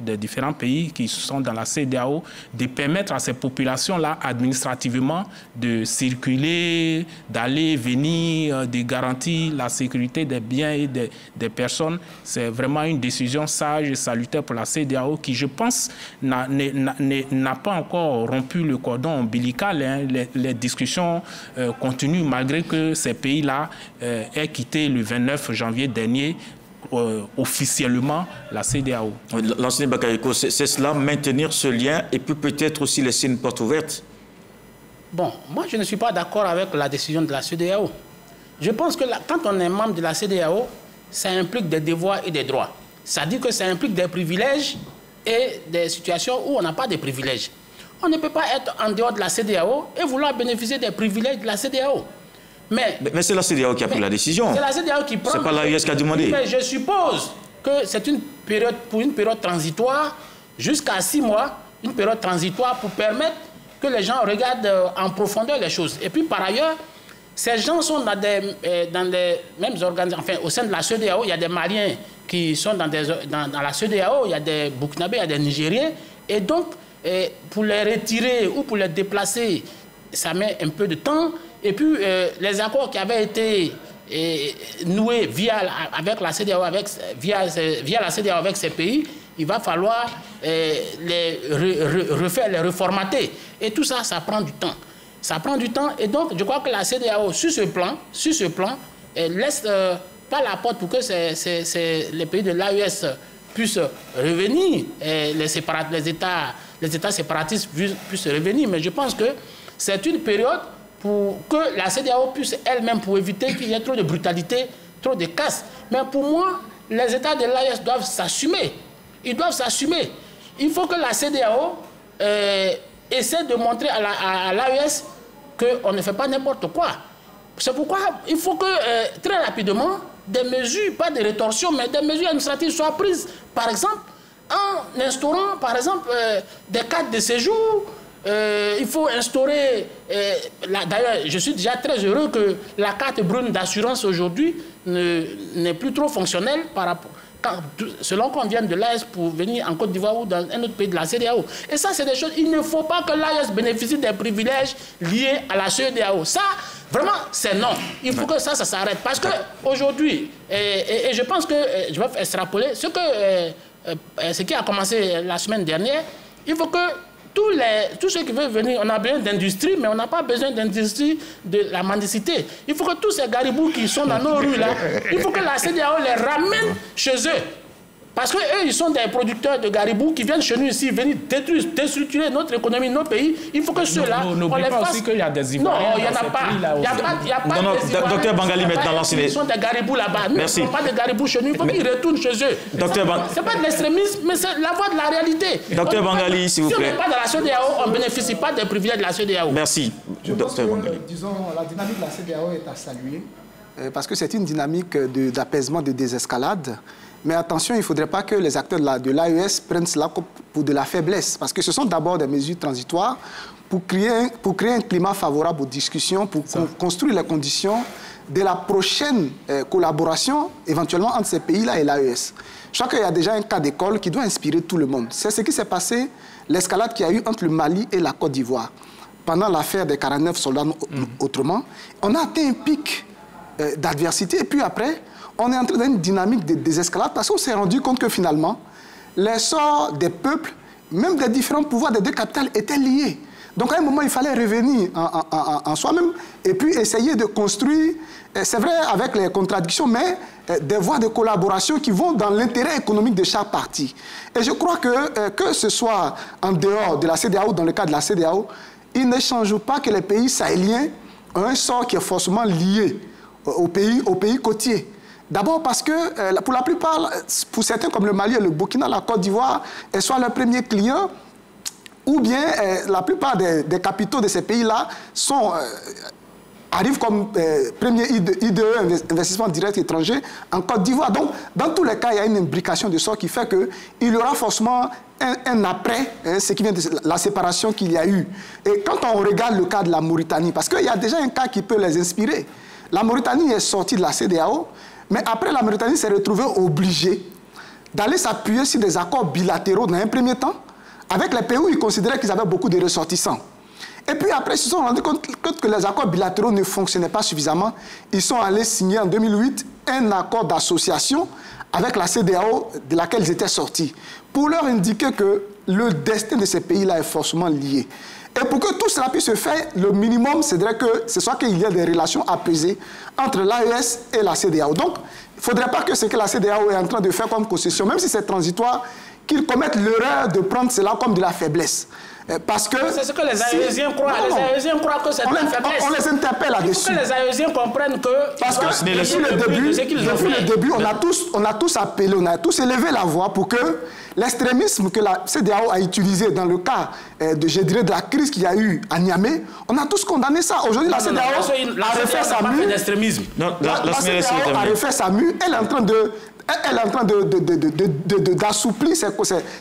des différents pays qui sont dans la CEDEAO, de permettre à ces populations-là administrativement de circuler, d'aller, venir, de garantir la sécurité des biens et des personnes. C'est vraiment une décision sage et salutaire pour la CEDEAO qui, je pense, n'a pas encore rompu le cordon ombilical. Hein. Les discussions continuent malgré que ces pays-là aient quitté le 29 janvier dernier officiellement la CEDEAO. L'ancien Bakayoko, c'est cela, maintenir ce lien et puis peut-être aussi laisser une porte ouverte? Bon, moi je ne suis pas d'accord avec la décision de la CEDEAO. Je pense que quand on est membre de la CEDEAO, ça implique des devoirs et des droits. Ça dit que ça implique des privilèges et des situations où on n'a pas de privilèges. On ne peut pas être en dehors de la CEDEAO et vouloir bénéficier des privilèges de la CEDEAO. Mais c'est la CEDEAO qui a pris la décision. C'est la CEDEAO qui prend. C'est pas l'AES qui a demandé. Mais je suppose que c'est pour une période transitoire, jusqu'à 6 mois, une période transitoire pour permettre que les gens regardent en profondeur les choses. Et puis par ailleurs, Ces gens sont dans les mêmes organisations. Enfin, au sein de la CEDEAO, il y a des Maliens qui sont dans la CEDEAO, il y a des Burkinabés, il y a des Nigériens. Et donc, pour les retirer ou pour les déplacer, ça met un peu de temps. Et puis, les accords qui avaient été noués avec la CEDEAO, via la CEDEAO avec ces pays, il va falloir les refaire, les reformater. Et tout ça, ça prend du temps. Ça prend du temps. Et donc, je crois que la CEDEAO, sur ce plan, laisse pas la porte pour que les pays de l'AES puissent revenir, les États séparatistes puissent revenir. Mais je pense que c'est une période pour que la CEDEAO puisse elle-même, pour éviter qu'il y ait trop de brutalité, trop de casse. Mais pour moi, les États de l'AES doivent s'assumer. Ils doivent s'assumer. Il faut que la CEDEAO essaie de montrer à l'AES qu'on ne fait pas n'importe quoi. C'est pourquoi il faut que, très rapidement, des mesures, pas de rétorsion, mais des mesures administratives soient prises. Par exemple, en instaurant, par exemple, des cartes de séjour. Il faut instaurer... D'ailleurs, je suis déjà très heureux que la carte brune d'assurance aujourd'hui n'est plus trop fonctionnelle par rapport... selon qu'on vienne de l'AES pour venir en Côte d'Ivoire ou dans un autre pays de la CEDEAO. Et ça, c'est des choses... Il ne faut pas que l'AES bénéficie des privilèges liés à la CEDEAO. Ça, vraiment, c'est non. Il faut que ça s'arrête. Parce qu'aujourd'hui, et je pense que je vais extrapoler, ce qui a commencé la semaine dernière, il faut que tous ceux qui veulent venir, on a besoin d'industrie, mais on n'a pas besoin d'industrie de la mendicité. Il faut que tous ces garibous qui sont dans nos rues là, il faut que la CEDEAO les ramène chez eux. Parce qu'eux, ils sont des producteurs de garibous qui viennent chez nous ici, venir détruire, déstructurer notre économie, nos pays. Il faut que ceux-là, on les fasse... aussi qu'il y a des Ivoiriens. Non, il n'y en a pas. Il n'y a pas de Docteur Bangali, maintenant, lancez-les. Ils sont des garibous là-bas. Nous, Merci. ils ne sont pas des garibous chez nous. Il faut qu'ils retournent chez eux. Ce n'est pas de l'extrémisme, mais c'est la voie de la réalité. Docteur Bangali, s'il vous plaît. Si on n'est pas dans la CEDEAO, on ne bénéficie pas des privilèges de la CEDEAO. Merci. Je pense que, disons, la dynamique de la CEDEAO est à saluer, parce que c'est une dynamique d'apaisement, de désescalade. Mais attention, il ne faudrait pas que les acteurs de l'AES prennent cela pour de la faiblesse, parce que ce sont d'abord des mesures transitoires pour créer un climat favorable aux discussions, pour construire les conditions de la prochaine collaboration, éventuellement entre ces pays-là et l'AES. Je crois qu'il y a déjà un cas d'école qui doit inspirer tout le monde. C'est ce qui s'est passé, l'escalade qu'il y a eu entre le Mali et la Côte d'Ivoire. Pendant l'affaire des 49 soldats autrement, on a atteint un pic d'adversité, et puis après, on est entré dans une dynamique de désescalade parce qu'on s'est rendu compte que finalement, les sorts des peuples, même des différents pouvoirs des deux capitales, étaient liés. Donc à un moment, il fallait revenir en soi-même et puis essayer de construire, c'est vrai avec les contradictions, mais des voies de collaboration qui vont dans l'intérêt économique de chaque partie. Et je crois que ce soit en dehors de la CEDEAO, dans le cas de la CEDEAO, il ne change pas que les pays sahéliens ont un sort qui est forcément lié aux pays côtiers. D'abord parce que, pour la plupart, pour certains comme le Mali et le Burkina, la Côte d'Ivoire, soit leurs premiers clients, ou bien la plupart des capitaux de ces pays-là arrivent comme premier IDE, investissement direct étranger, en Côte d'Ivoire. Donc, dans tous les cas, il y a une imbrication de sorte qui fait qu'il y aura forcément un après, ce qui vient de la séparation qu'il y a eu. Et quand on regarde le cas de la Mauritanie, parce qu'il y a déjà un cas qui peut les inspirer. La Mauritanie est sortie de la CEDEAO, mais après, la Mauritanie s'est retrouvée obligée d'aller s'appuyer sur des accords bilatéraux dans un premier temps, avec les pays où ils considéraient qu'ils avaient beaucoup de ressortissants. Et puis après, ils se sont rendus compte que les accords bilatéraux ne fonctionnaient pas suffisamment. Ils sont allés signer en 2008 un accord d'association avec la CEDEAO de laquelle ils étaient sortis, pour leur indiquer que le destin de ces pays-là est forcément lié. Et pour que tout cela puisse se faire, le minimum, c'est que ce soit qu'il y ait des relations apaisées entre l'AES et la CEDEAO. Donc, il ne faudrait pas que ce que la CEDEAO est en train de faire comme concession, même si c'est transitoire, qu'ils commettent l'erreur de prendre cela comme de la faiblesse. Parce que... C'est ce que les Aésiens croient. Les Aésiens croient que c'est de la faiblesse. On les interpelle là-dessus. Il faut que les Aésiens comprennent que... Parce que depuis le début, on a tous appelé, on a tous élevé la voix pour que l'extrémisme que la CEDEAO a utilisé dans le cas de la crise qu'il y a eu à Niamey, on a tous condamné ça. Aujourd'hui, la CEDEAO a refait sa mue. La CEDEAO a refait sa mue. Elle est en train d'assouplir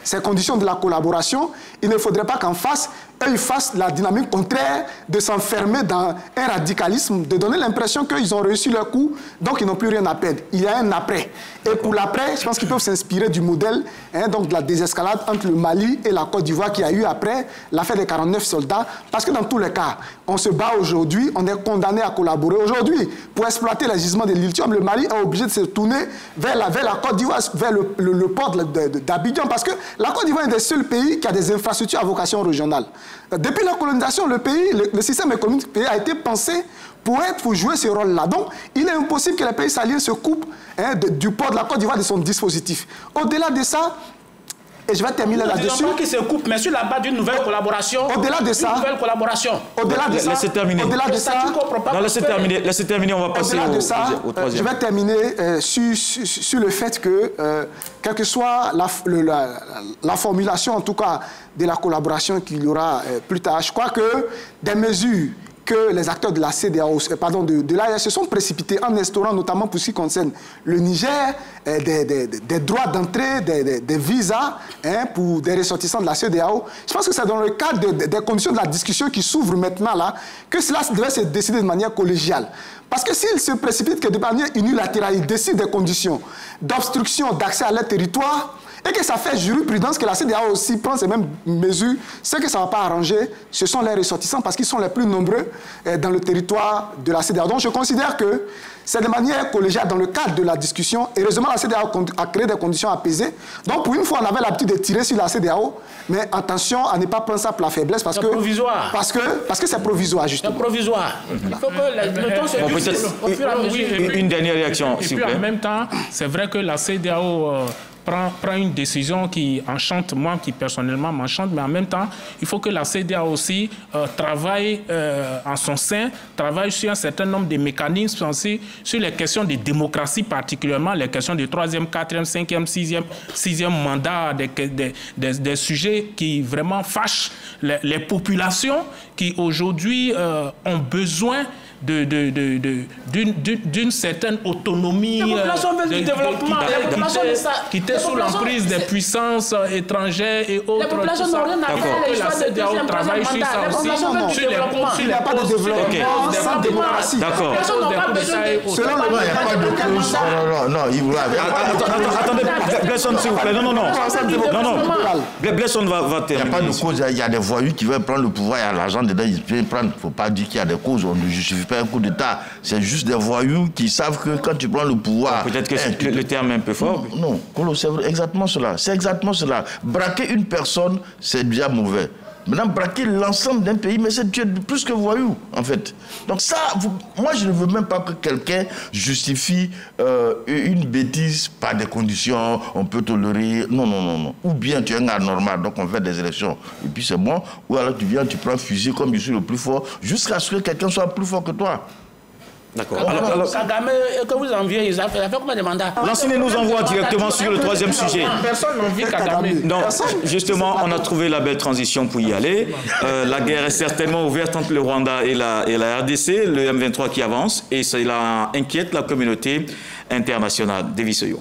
ces conditions de la collaboration. Il ne faudrait pas qu'en en face, eux, ils fassent la dynamique contraire de s'enfermer dans un radicalisme, de donner l'impression qu'ils ont réussi leur coup, donc ils n'ont plus rien à perdre. Il y a un après. Et pour l'après, je pense qu'ils peuvent s'inspirer du modèle donc de la désescalade entre le Mali et la Côte d'Ivoire qu'il y a eu après l'affaire des 49 soldats. Parce que dans tous les cas, on se bat aujourd'hui, on est condamné à collaborer. Aujourd'hui, pour exploiter les gisements de lithium, le Mali est obligé de se tourner vers la Côte d'Ivoire, vers le port d'Abidjan, parce que la Côte d'Ivoire est un des seuls pays qui a des infrastructures à vocation régionale. Depuis la colonisation, le système économique du pays a été pensé pour jouer ce rôle-là. Donc, il est impossible que les pays saheliens se coupent du port de la Côte d'Ivoire de son dispositif. Au-delà de ça, et je vais terminer là-dessus. Pas qu'ils se coupent, mais sur la base d'une nouvelle collaboration. Au-delà de ça. Nouvelle collaboration. Au-delà de ça. Laissez terminer. Au-delà de ça. Non, laissez terminer, on va passer au troisième. Je vais terminer sur le fait que, quelle que soit la formulation, en tout cas, de la collaboration qu'il y aura plus tard, je crois que des mesures que les acteurs de la CEDEAO, de l'AES se sont précipités en instaurant, notamment pour ce qui concerne le Niger, des droits d'entrée, des visas pour des ressortissants de la CEDEAO. Je pense que c'est dans le cadre des conditions de la discussion qui s'ouvre maintenant là que cela devait se décider de manière collégiale. Parce que s'ils se précipitent que de manière unilatérale, ils décident des conditions d'obstruction d'accès à leur territoire, et que ça fait jurisprudence que la CEDEAO aussi prend ces mêmes mesures, ce que ça ne va pas arranger, ce sont les ressortissants parce qu'ils sont les plus nombreux dans le territoire de la CEDEAO. Donc je considère que c'est de manière collégiale dans le cadre de la discussion. Heureusement, la CEDEAO a créé des conditions apaisées. Donc pour une fois, on avait l'habitude de tirer sur la CEDEAO, mais attention à ne pas prendre ça pour la faiblesse parce que c'est provisoire. Parce que c'est provisoire, justement. C'est provisoire. Il faut que le temps se au fur et à mesure. Une dernière réaction, s'il vous plaît. Et puis en même temps, c'est vrai que la CEDEAO prend une décision qui enchante, moi qui personnellement m'enchante, mais en même temps, il faut que la CEDEAO aussi travaille en son sein, travaille sur un certain nombre de mécanismes aussi, sur les questions de démocratie particulièrement, les questions du 3e, 4e, 5e, 6e mandat, des sujets qui vraiment fâchent les populations qui aujourd'hui ont besoin d'une certaine autonomie. Les populations veulent du développement. Qui était sous l'emprise des puissances étrangères et autres. Les populations n'ont rien à faire. La CEDEAO travaille sur ça aussi. Il n'y a pas de développement sans démocratie. D'accord. Selon le il n'y a pas de cause. Attendez, Blesson, s'il vous plaît. Non. Blesson va terminer. Il n'y a pas de cause. Il y a des voyous qui veulent prendre le pouvoir. Il y a l'argent dedans. Ils veulent prendre. Il ne faut pas dire qu'il y a des causes. On ne justifie pas un coup d'État. C'est juste des voyous qui savent que quand tu prends le pouvoir... Peut-être que le terme est un peu fort. Non, c'est exactement cela. C'est exactement cela. Braquer une personne, c'est déjà mauvais. Maintenant, braquer l'ensemble d'un pays, mais c'est plus que voyou, en fait. Donc ça, moi, je ne veux même pas que quelqu'un justifie une bêtise par des conditions, on peut tolérer. Non. Ou bien tu es un gars normal, donc on fait des élections, et puis c'est bon. Ou alors tu viens, tu prends un fusil comme je suis le plus fort, jusqu'à ce que quelqu'un soit plus fort que toi. D'accord. Kagame, que vous enviez, il a fait combien de mandats? Lancine nous envoie directement sur le troisième sujet. Personne n'envie Kagame. Non, justement, on a trouvé la belle transition pour y aller. La guerre est certainement ouverte entre le Rwanda et la RDC, le M23 qui avance, et cela inquiète la communauté internationale. Davis Oyo.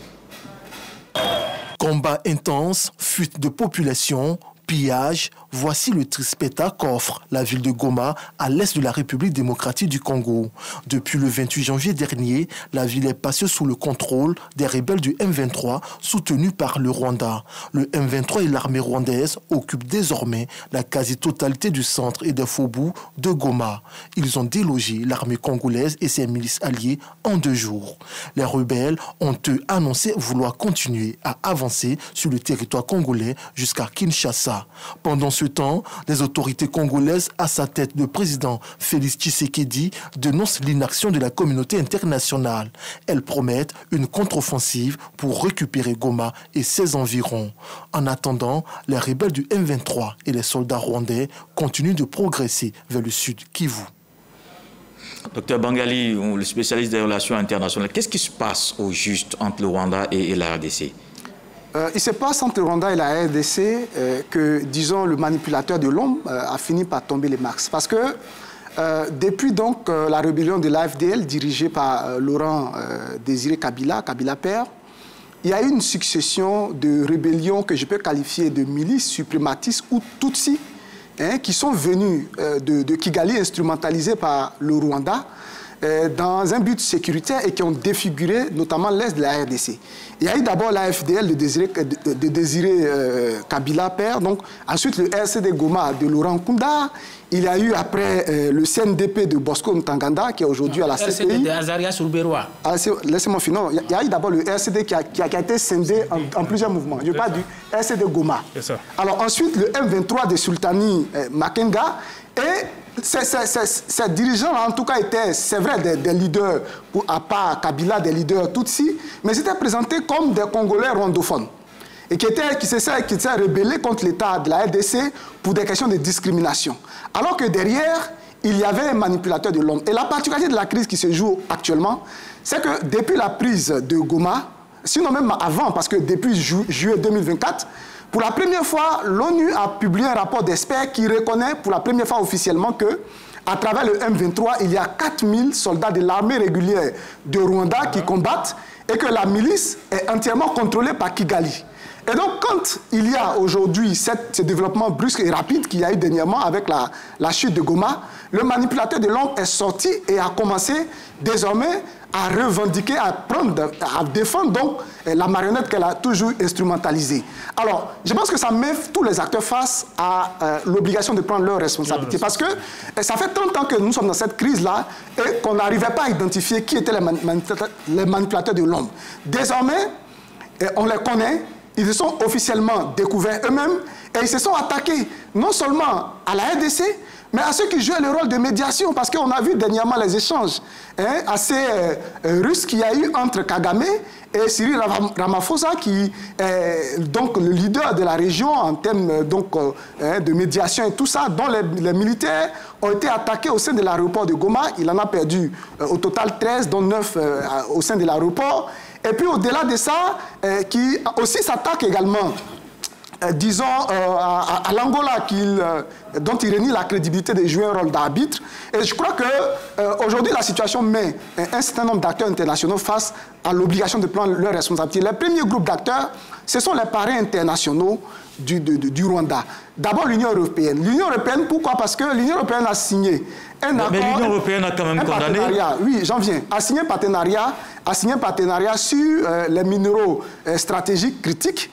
Combat intense, fuite de population, pillage, voici le trispectacle qu'offre la ville de Goma à l'est de la République démocratique du Congo. Depuis le 28 janvier dernier, la ville est passée sous le contrôle des rebelles du M23 soutenus par le Rwanda. Le M23 et l'armée rwandaise occupent désormais la quasi-totalité du centre et des faubourgs de Goma. Ils ont délogé l'armée congolaise et ses milices alliées en 2 jours. Les rebelles ont eux annoncé vouloir continuer à avancer sur le territoire congolais jusqu'à Kinshasa. Pendant ce temps, les autorités congolaises, à sa tête le président Félix Tshisekedi, dénoncent l'inaction de la communauté internationale. Elles promettent une contre-offensive pour récupérer Goma et ses environs. En attendant, les rebelles du M23 et les soldats rwandais continuent de progresser vers le sud Kivu. Docteur Bangali, le spécialiste des relations internationales, qu'est-ce qui se passe au juste entre le Rwanda et la RDC? Il se passe entre le Rwanda et la RDC que, disons, le manipulateur de l'homme a fini par tomber les marques. Parce que depuis donc la rébellion de l'AFDL dirigée par Laurent Désiré Kabila, Kabila père, il y a eu une succession de rébellions que je peux qualifier de milices suprématistes ou Tutsis qui sont venus de Kigali, instrumentalisés par le Rwanda, dans un but sécuritaire et qui ont défiguré notamment l'Est de la RDC. Il y a eu d'abord la FDL de Désiré Kabila père, donc ensuite le RCD Goma de Laurent Nkunda, il y a eu après le CNDP de Bosco Ntaganda qui est aujourd'hui à la CPI. RCD de Azarias Ruberoa. Laissez-moi finir. Il y a eu d'abord le RCD qui a été scindé en plusieurs mouvements. Je parle du RCD Goma. Alors ensuite le M23 de Sultani Makenga et ces dirigeants, en tout cas, étaient, c'est vrai, des leaders, à part Kabila, des leaders Tutsi, mais ils étaient présentés comme des Congolais rwandophones et qui s'étaient rebellés contre l'État de la RDC pour des questions de discrimination. Alors que derrière, il y avait un manipulateur de l'homme. Et la particularité de la crise qui se joue actuellement, c'est que depuis la prise de Goma, sinon même avant, parce que depuis juillet 2024, pour la première fois, l'ONU a publié un rapport d'experts qui reconnaît pour la première fois officiellement que, à travers le M23, il y a 4000 soldats de l'armée régulière de Rwanda qui combattent et que la milice est entièrement contrôlée par Kigali. Et donc, quand il y a aujourd'hui ce développement brusque et rapide qu'il y a eu dernièrement avec la chute de Goma, le manipulateur de l'homme est sorti et a commencé désormais à revendiquer, à défendre donc la marionnette qu'elle a toujours instrumentalisée. Alors, je pense que ça met tous les acteurs face à l'obligation de prendre leurs responsabilités. Parce que ça fait 30 ans que nous sommes dans cette crise-là et qu'on n'arrivait pas à identifier qui étaient les manipulateurs de l'homme. Désormais, on les connaît. Ils se sont officiellement découverts eux-mêmes et ils se sont attaqués non seulement à la RDC, mais à ceux qui jouaient le rôle de médiation, parce qu'on a vu dernièrement les échanges assez russes qu'il y a eu entre Kagame et Cyril Ramaphosa, qui est donc le leader de la région en termes de médiation et tout ça, dont les militaires ont été attaqués au sein de l'aéroport de Goma. Il en a perdu au total 13, dont 9 au sein de l'aéroport. Et puis au-delà de ça, qui aussi s'attaque également, disons, à l'Angola, dont il renie la crédibilité de jouer un rôle d'arbitre. Et je crois qu'aujourd'hui, la situation met un certain nombre d'acteurs internationaux face à l'obligation de prendre leurs responsabilités. Les premiers groupes d'acteurs, ce sont les parrains internationaux du Rwanda. D'abord l'Union européenne. L'Union européenne, pourquoi? Parce que l'Union européenne a signé un accord... Mais l'Union européenne a quand même condamné... Oui, j'en viens. A signé un partenariat sur les minéraux stratégiques critiques,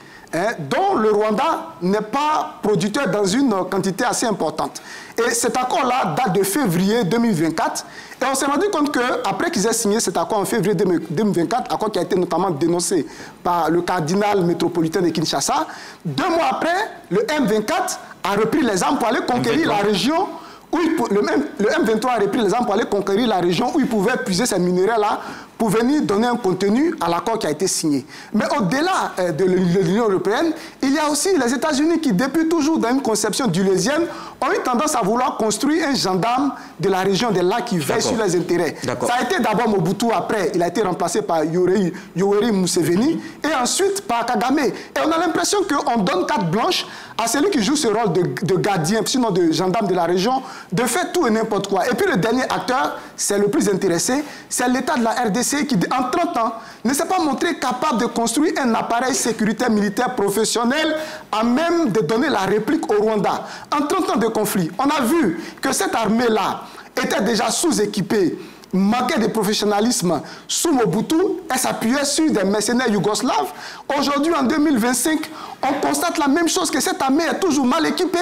dont le Rwanda n'est pas producteur dans une quantité assez importante. Et cet accord-là date de février 2024. Et on s'est rendu compte qu'après qu'ils aient signé cet accord en février 2024, accord qui a été notamment dénoncé par le cardinal métropolitain de Kinshasa, 2 mois après, le M24 a repris les armes pour aller conquérir la région où le M23 a repris les armes pour aller conquérir la région où il pouvait puiser ces minéraux-là pour venir donner un contenu à l'accord qui a été signé. Mais au-delà de l'Union européenne, il y a aussi les États-Unis qui, depuis toujours dans une conception dulésienne, ont eu tendance à vouloir construire un gendarme de la région des lacs qui veille sur les intérêts. Ça a été d'abord Mobutu, après il a été remplacé par Yoweri Museveni, et ensuite par Kagame. Et on a l'impression qu'on donne carte blanche à celui qui joue ce rôle de gardien, sinon de gendarme de la région, de faire tout et n'importe quoi. Et puis le dernier acteur, c'est le plus intéressé, c'est l'État de la RDC qui, en 30 ans, ne s'est pas montré capable de construire un appareil sécuritaire militaire professionnel à même de donner la réplique au Rwanda. En 30 ans de conflit, on a vu que cette armée-là était déjà sous-équipée, manquait de professionnalisme sous Mobutu, elle s'appuyait sur des mercenaires yougoslaves. Aujourd'hui, en 2025, on constate la même chose, que cette armée est toujours mal équipée,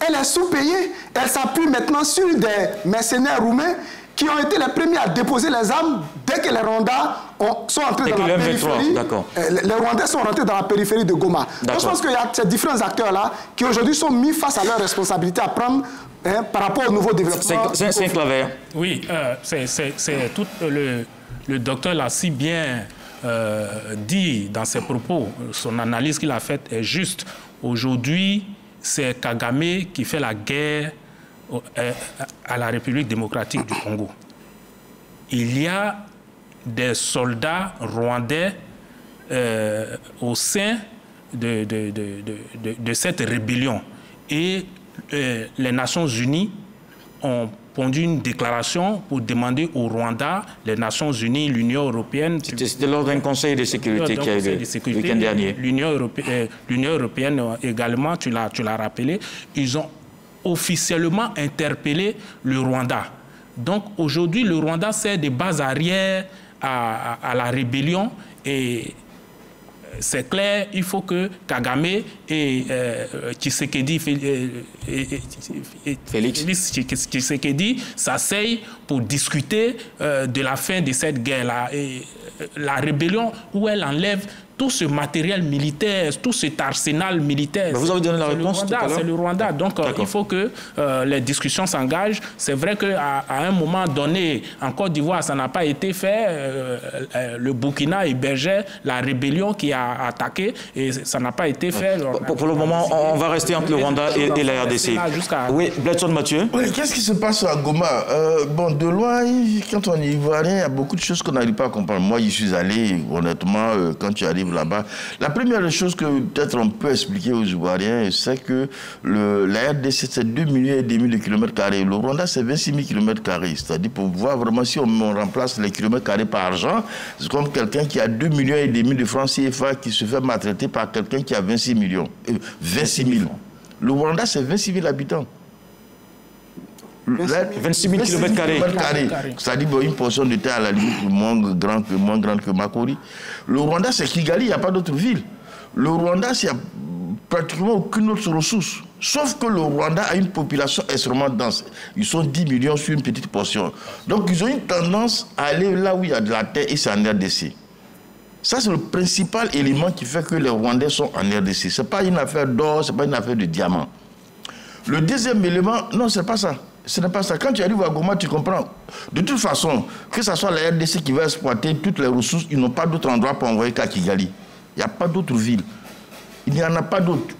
elle est sous-payée, elle s'appuie maintenant sur des mercenaires roumains qui ont été les premiers à déposer les armes dès que les Rwandais sont entrés dans la périphérie. Les Rwandais sont rentrés dans la périphérie de Goma. Donc je pense qu'il y a ces différents acteurs-là qui aujourd'hui sont mis face à leurs responsabilités à prendre par rapport au nouveau développement. C'est clair. Oui, c'est tout le docteur l'a si bien dit dans ses propos. Son analyse qu'il a faite est juste. Aujourd'hui, c'est Kagame qui fait la guerre à la République démocratique du Congo. Il y a des soldats rwandais au sein de cette rébellion. Et les Nations Unies ont pondu une déclaration pour demander au Rwanda, les Nations Unies, l'Union européenne... C'était lors d'un conseil de sécurité qui a eu le week-end dernier. L'Union européenne également, tu l'as rappelé, ils ont officiellement interpellé le Rwanda. Donc aujourd'hui, le Rwanda sert des bases arrières à la rébellion et c'est clair, il faut que Kagame et Tshisekedi, Félix Tshisekedi s'asseyent pour discuter de la fin de cette guerre-là. Et la rébellion, où elle enlève tout ce matériel militaire, tout cet arsenal militaire. Vous avez donné la réponse tout à l'heure. C'est le Rwanda. Donc, il faut que les discussions s'engagent. C'est vrai qu'à un moment donné, en Côte d'Ivoire, ça n'a pas été fait. Le Burkina hébergeait la rébellion qui a attaqué et ça n'a pas été fait. Pour le moment, on va rester entre le Rwanda et la RDC. Oui, Bletson Mathieu. Oui, qu'est-ce qui se passe à Goma? Bon, de loin, quand on est ivoirien, il y a beaucoup de choses qu'on n'arrive pas à comprendre. Moi, j'y suis allé, honnêtement, quand tu arrives là-bas. La première chose que peut-être on peut expliquer aux Ivoiriens, c'est que la RDC, c'est 2,5 millions de kilomètres carrés. Le Rwanda, c'est 26 000 kilomètres carrés. C'est-à-dire, pour voir vraiment si on remplace les kilomètres carrés par argent, c'est comme quelqu'un qui a 2,5 millions de francs CFA qui se fait maltraiter par quelqu'un qui a 26 millions. 26 000. Le Rwanda, c'est 26 000 habitants. 26 000 km². C'est-à-dire une portion de terre à la limite moins grande que Makori. Le Rwanda, c'est Kigali, il n'y a pas d'autre ville. Le Rwanda, il n'y a pratiquement aucune autre ressource. Sauf que le Rwanda a une population extrêmement dense. Ils sont 10 millions sur une petite portion. Donc, ils ont une tendance à aller là où il y a de la terre et c'est en RDC. Ça, c'est le principal élément qui fait que les Rwandais sont en RDC. Ce n'est pas une affaire d'or, ce n'est pas une affaire de diamant. Le deuxième élément, non, ce n'est pas ça. Ce n'est pas ça. Quand tu arrives à Goma, tu comprends. De toute façon, que ce soit la RDC qui va exploiter toutes les ressources, ils n'ont pas d'autre endroit pour envoyer qu'à Kigali. Il n'y a pas d'autre ville. Il n'y en a pas d'autre.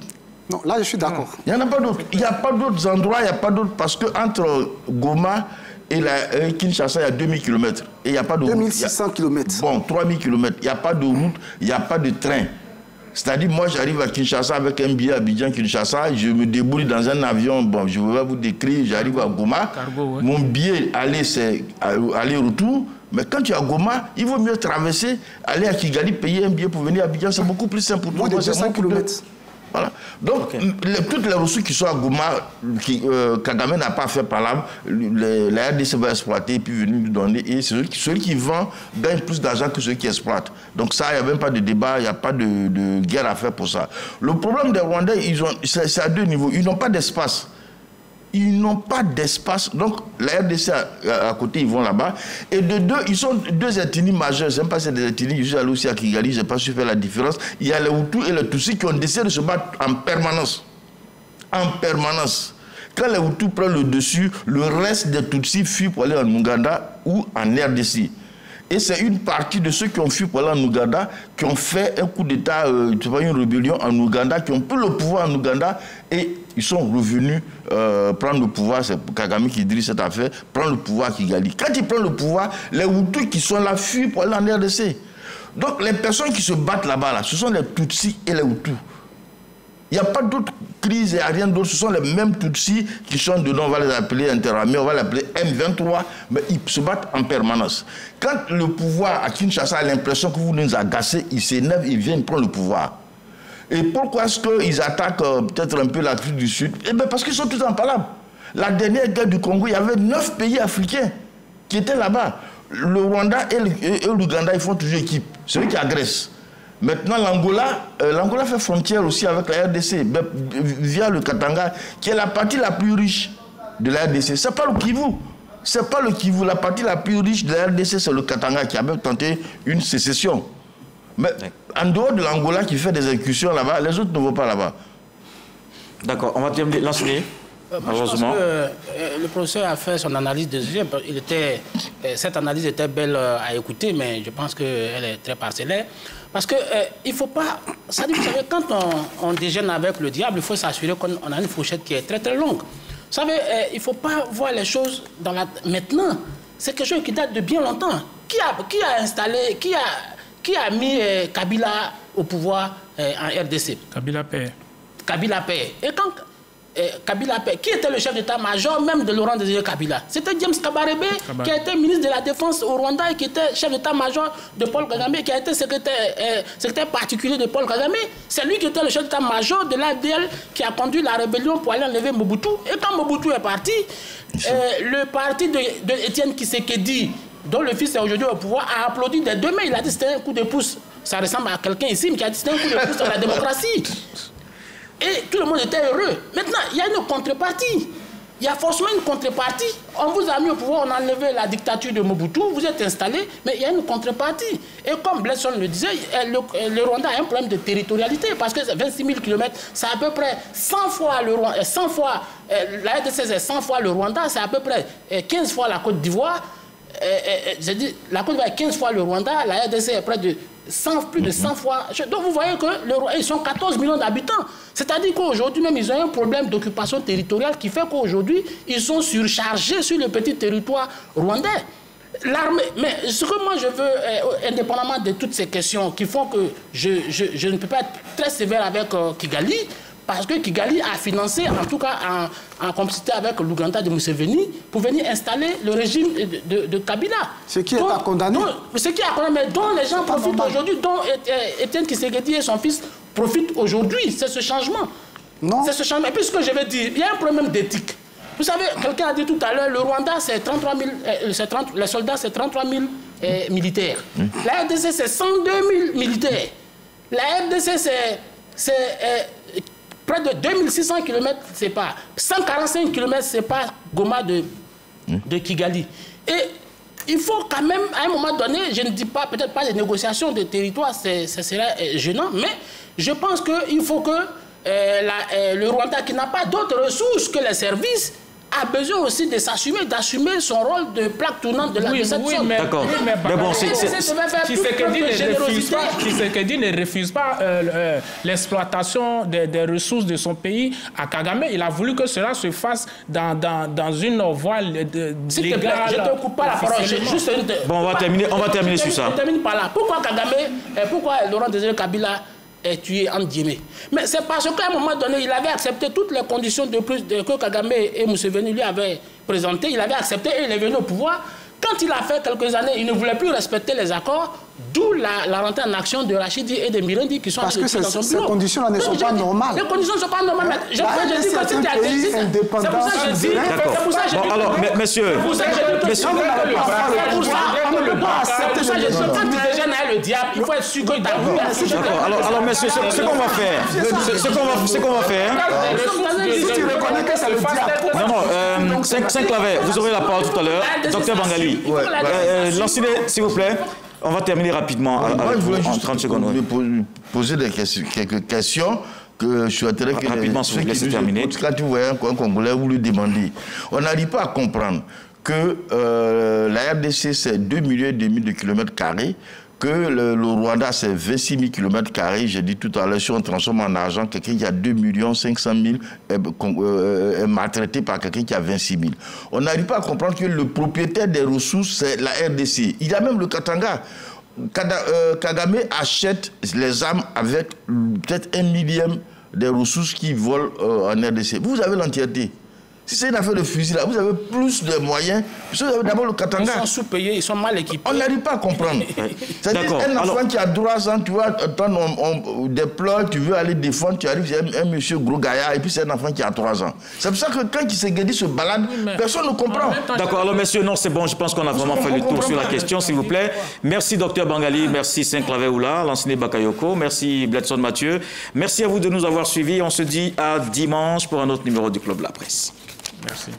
Non, là, je suis d'accord. Il n'y en a pas d'autre. Il n'y a pas d'autres endroits, il n'y a pas d'autres. Parce qu'entre Goma et Kinshasa, il y a 2000 km. Et il n'y a pas de route. 2600 km. Bon, 3000 km. Il n'y a pas de route, il n'y a pas de train. C'est-à-dire, moi, j'arrive à Kinshasa avec un billet à Abidjan-Kinshasa, je me débrouille dans un avion, bon, je ne vais pas vous décrire, j'arrive à Goma, Cargo, ouais. Mon billet, c'est aller-retour, mais quand tu es à Goma, il vaut mieux traverser, aller à Kigali, payer un billet pour venir à Abidjan, c'est beaucoup plus simple pour toi. Moins de 200 km. Voilà. Donc, toutes les ressources qui sont à Goma, Kagame n'a pas fait par là, la RDC va exploiter et puis venir nous donner. Et celui qui vend gagne plus d'argent que celui qui exploite. Donc ça, il n'y a même pas de débat, il n'y a pas de guerre à faire pour ça. Le problème des Rwandais, c'est à deux niveaux. Ils n'ont pas d'espace. Ils n'ont pas d'espace. Donc, la RDC, à côté, ils vont là-bas. Et de deux, ils sont deux ethnies majeures. Je n'aime pas ces deux ethnies. Je suis allé aussi à Kigali, je n'ai pas su faire la différence. Il y a les Hutus et les Tutsis qui ont décidé de se battre en permanence. En permanence. Quand les Hutus prennent le dessus, le reste des Tutsis fuient pour aller en Ouganda ou en RDC. Et c'est une partie de ceux qui ont fui pour aller en Ouganda, qui ont fait un coup d'État, une rébellion en Ouganda, qui ont pris le pouvoir en Ouganda et ils sont revenus prendre le pouvoir. C'est Kagame qui dirige cette affaire, prendre le pouvoir à Kigali. Quand ils prennent le pouvoir, les Hutus qui sont là fuient pour aller en RDC. Donc les personnes qui se battent là-bas, là, ce sont les Tutsis et les Hutus. Il n'y a pas d'autre crise, il n'y a rien d'autre. Ce sont les mêmes Tutsis qui sont dedans, on va les appeler interamés, on va l'appeler M23, mais ils se battent en permanence. Quand le pouvoir à Kinshasa a l'impression que vous nous agacez, ils s'énervent, ils viennent prendre le pouvoir. Et pourquoi est-ce qu'ils attaquent peut-être un peu l'Afrique du Sud? Eh bien parce qu'ils sont tous en palabre. La dernière guerre du Congo, il y avait 9 pays africains qui étaient là-bas. Le Rwanda et l'Ouganda, ils font toujours équipe. C'est eux qui agressent. Maintenant, l'Angola fait frontière aussi avec la RDC, via le Katanga, qui est la partie la plus riche de la RDC. Ce n'est pas le Kivu. C'est pas le Kivu. La partie la plus riche de la RDC, c'est le Katanga, qui a même tenté une sécession. Mais en dehors de l'Angola qui fait des incursions là-bas, les autres ne vont pas là-bas. D'accord, on va terminer. L'enseigner. Je pense que le professeur a fait son analyse de sujet. Cette analyse était belle à écouter, mais je pense qu'elle est très parcellaire. Parce qu'il ne faut pas... Ça dit, vous savez, quand on déjeune avec le diable, il faut s'assurer qu'on a une fourchette qui est très très longue. Vous savez, il ne faut pas voir les choses dans maintenant. C'est quelque chose qui date de bien longtemps. Qui a mis Kabila au pouvoir en RDC? Kabila paie. Kabila paie. Et quand Kabila, qui était le chef d'état-major même de Laurent Désiré Kabila? C'était James Kabarebe, qui a été ministre de la Défense au Rwanda et qui était chef d'état-major de Paul Kagame, qui a été secrétaire particulier de Paul Kagame. C'est lui qui était le chef d'état-major de l'ADL qui a conduit la rébellion pour aller enlever Mobutu. Et quand Mobutu est parti, le parti de Étienne Tshisekedi, dont le fils est aujourd'hui au pouvoir, a applaudi des deux mains. Il a dit que c'était un coup de pouce. Ça ressemble à quelqu'un ici, mais qui a dit que c'était un coup de pouce à la démocratie. Et tout le monde était heureux. Maintenant, il y a une contrepartie. Il y a forcément une contrepartie. On vous a mis au pouvoir, on a enlevé la dictature de Mobutu, vous êtes installé, mais il y a une contrepartie. Et comme Bledson le disait, le Rwanda a un problème de territorialité, parce que 26 000 km, c'est à peu près 100 fois le Rwanda, la RDC c'est 100 fois le Rwanda, c'est à peu près 15 fois la Côte d'Ivoire. J'ai dit, la Côte d'Ivoire est 15 fois le Rwanda, la RDC est près de plus de 100 fois. Donc vous voyez qu'ils sont 14 millions d'habitants. C'est-à-dire qu'aujourd'hui même, ils ont un problème d'occupation territoriale qui fait qu'aujourd'hui, ils sont surchargés sur le petit territoire rwandais. L'armée, mais ce que moi je veux, indépendamment de toutes ces questions qui font que je ne peux pas être très sévère avec Kigali, parce que Kigali a financé, en tout cas en complicité avec l'Ouganda de Museveni, pour venir installer le régime de Kabila. Ce qui est à condamner. Ce qui est à condamner, mais dont les gens profitent aujourd'hui, dont Étienne Tshisekedi et son fils profitent aujourd'hui. C'est ce changement. Non. C'est ce changement. Et puis ce que je vais dire, il y a un problème d'éthique. Vous savez, quelqu'un a dit tout à l'heure, le Rwanda, c'est 33 000, les soldats, c'est 33 000 militaires. La RDC, c'est 102 000 militaires. La RDC, c'est près de 2600 km, c'est pas 145 km, c'est pas Goma de Kigali. Et il faut quand même, à un moment donné, je ne dis pas, peut-être pas les négociations de territoire, ça serait gênant, mais je pense qu'il faut que le Rwanda, qui n'a pas d'autres ressources que les services, a besoin aussi de s'assumer, d'assumer son rôle de plaque tournante de cette zone. D'accord. Mais bon, Tshisekedi ne refuse pas l'exploitation des ressources de son pays à Kagame. Il a voulu que cela se fasse dans une voie légale. S'il te plaît, je ne te coupe pas la parole. Bon, on va terminer sur ça. Je termine par là. Pourquoi Kagame, pourquoi Laurent Désiré Kabila est tué en Guinée? Mais c'est parce qu'à un moment donné, il avait accepté toutes les conditions que Kagame et Museveni lui avaient présentées. Il avait accepté et il est venu au pouvoir. Quand il a fait quelques années, il ne voulait plus respecter les accords, d'où la rentrée en action de Rachidi et de Mirendi qui sont parce que ces conditions-là ne sont pas normales. Les conditions ne sont pas normales. Je dis que c'était un pays indépendant. C'est pour ça que je dis. Bon, alors, messieurs. Quand tu déjeunes avec le diable, il faut être sûr que tu as. D'accord. Alors, messieurs, ce qu'on va faire. Si tu reconnais que c'est le diable. Non, Saint-Claver, vous aurez la parole tout à l'heure. Docteur Bangali, lancez-les, s'il vous plaît. On va terminer rapidement. Moi, je voulais juste 30 secondes. poser quelques questions que je souhaiterais que rapidement, si vous laissez terminer. Quand tu vois un Congolais, vous lui demandez. On n'arrive pas à comprendre que la RDC, c'est 2,5 millions de kilomètres carrés, que le Rwanda, c'est 26 000 km². J'ai dit tout à l'heure, si on transforme en argent, quelqu'un qui a 2 500 000 est maltraité par quelqu'un qui a 26 000. On n'arrive pas à comprendre que le propriétaire des ressources, c'est la RDC. Il y a même le Katanga. Kagame achète les armes avec peut-être 1 millième des ressources qui volent en RDC. Vous avez l'entièreté. Si c'est une affaire de fusil, là, vous avez plus de moyens. Vous avez d'abord le Katanga. Ils sont sous-payés, ils sont mal équipés. On n'arrive pas à comprendre. C'est-à-dire un enfant qui a 3 ans, tu vois, des pleurs, tu veux aller défendre, tu arrives, c'est un monsieur gros gaillard, et puis c'est un enfant qui a 3 ans. C'est pour ça que quand Tshisekedi se balade, personne ne comprend. D'accord, alors messieurs, non, c'est bon, je pense qu'on a vraiment fait le tour sur la question, s'il vous plaît. Merci Docteur Bangali, merci Saint-Claver Oula, Lansine Bakayoko, merci Bledson Mathieu. Merci à vous de nous avoir suivis. On se dit à dimanche pour un autre numéro du Club de la Presse. Merci.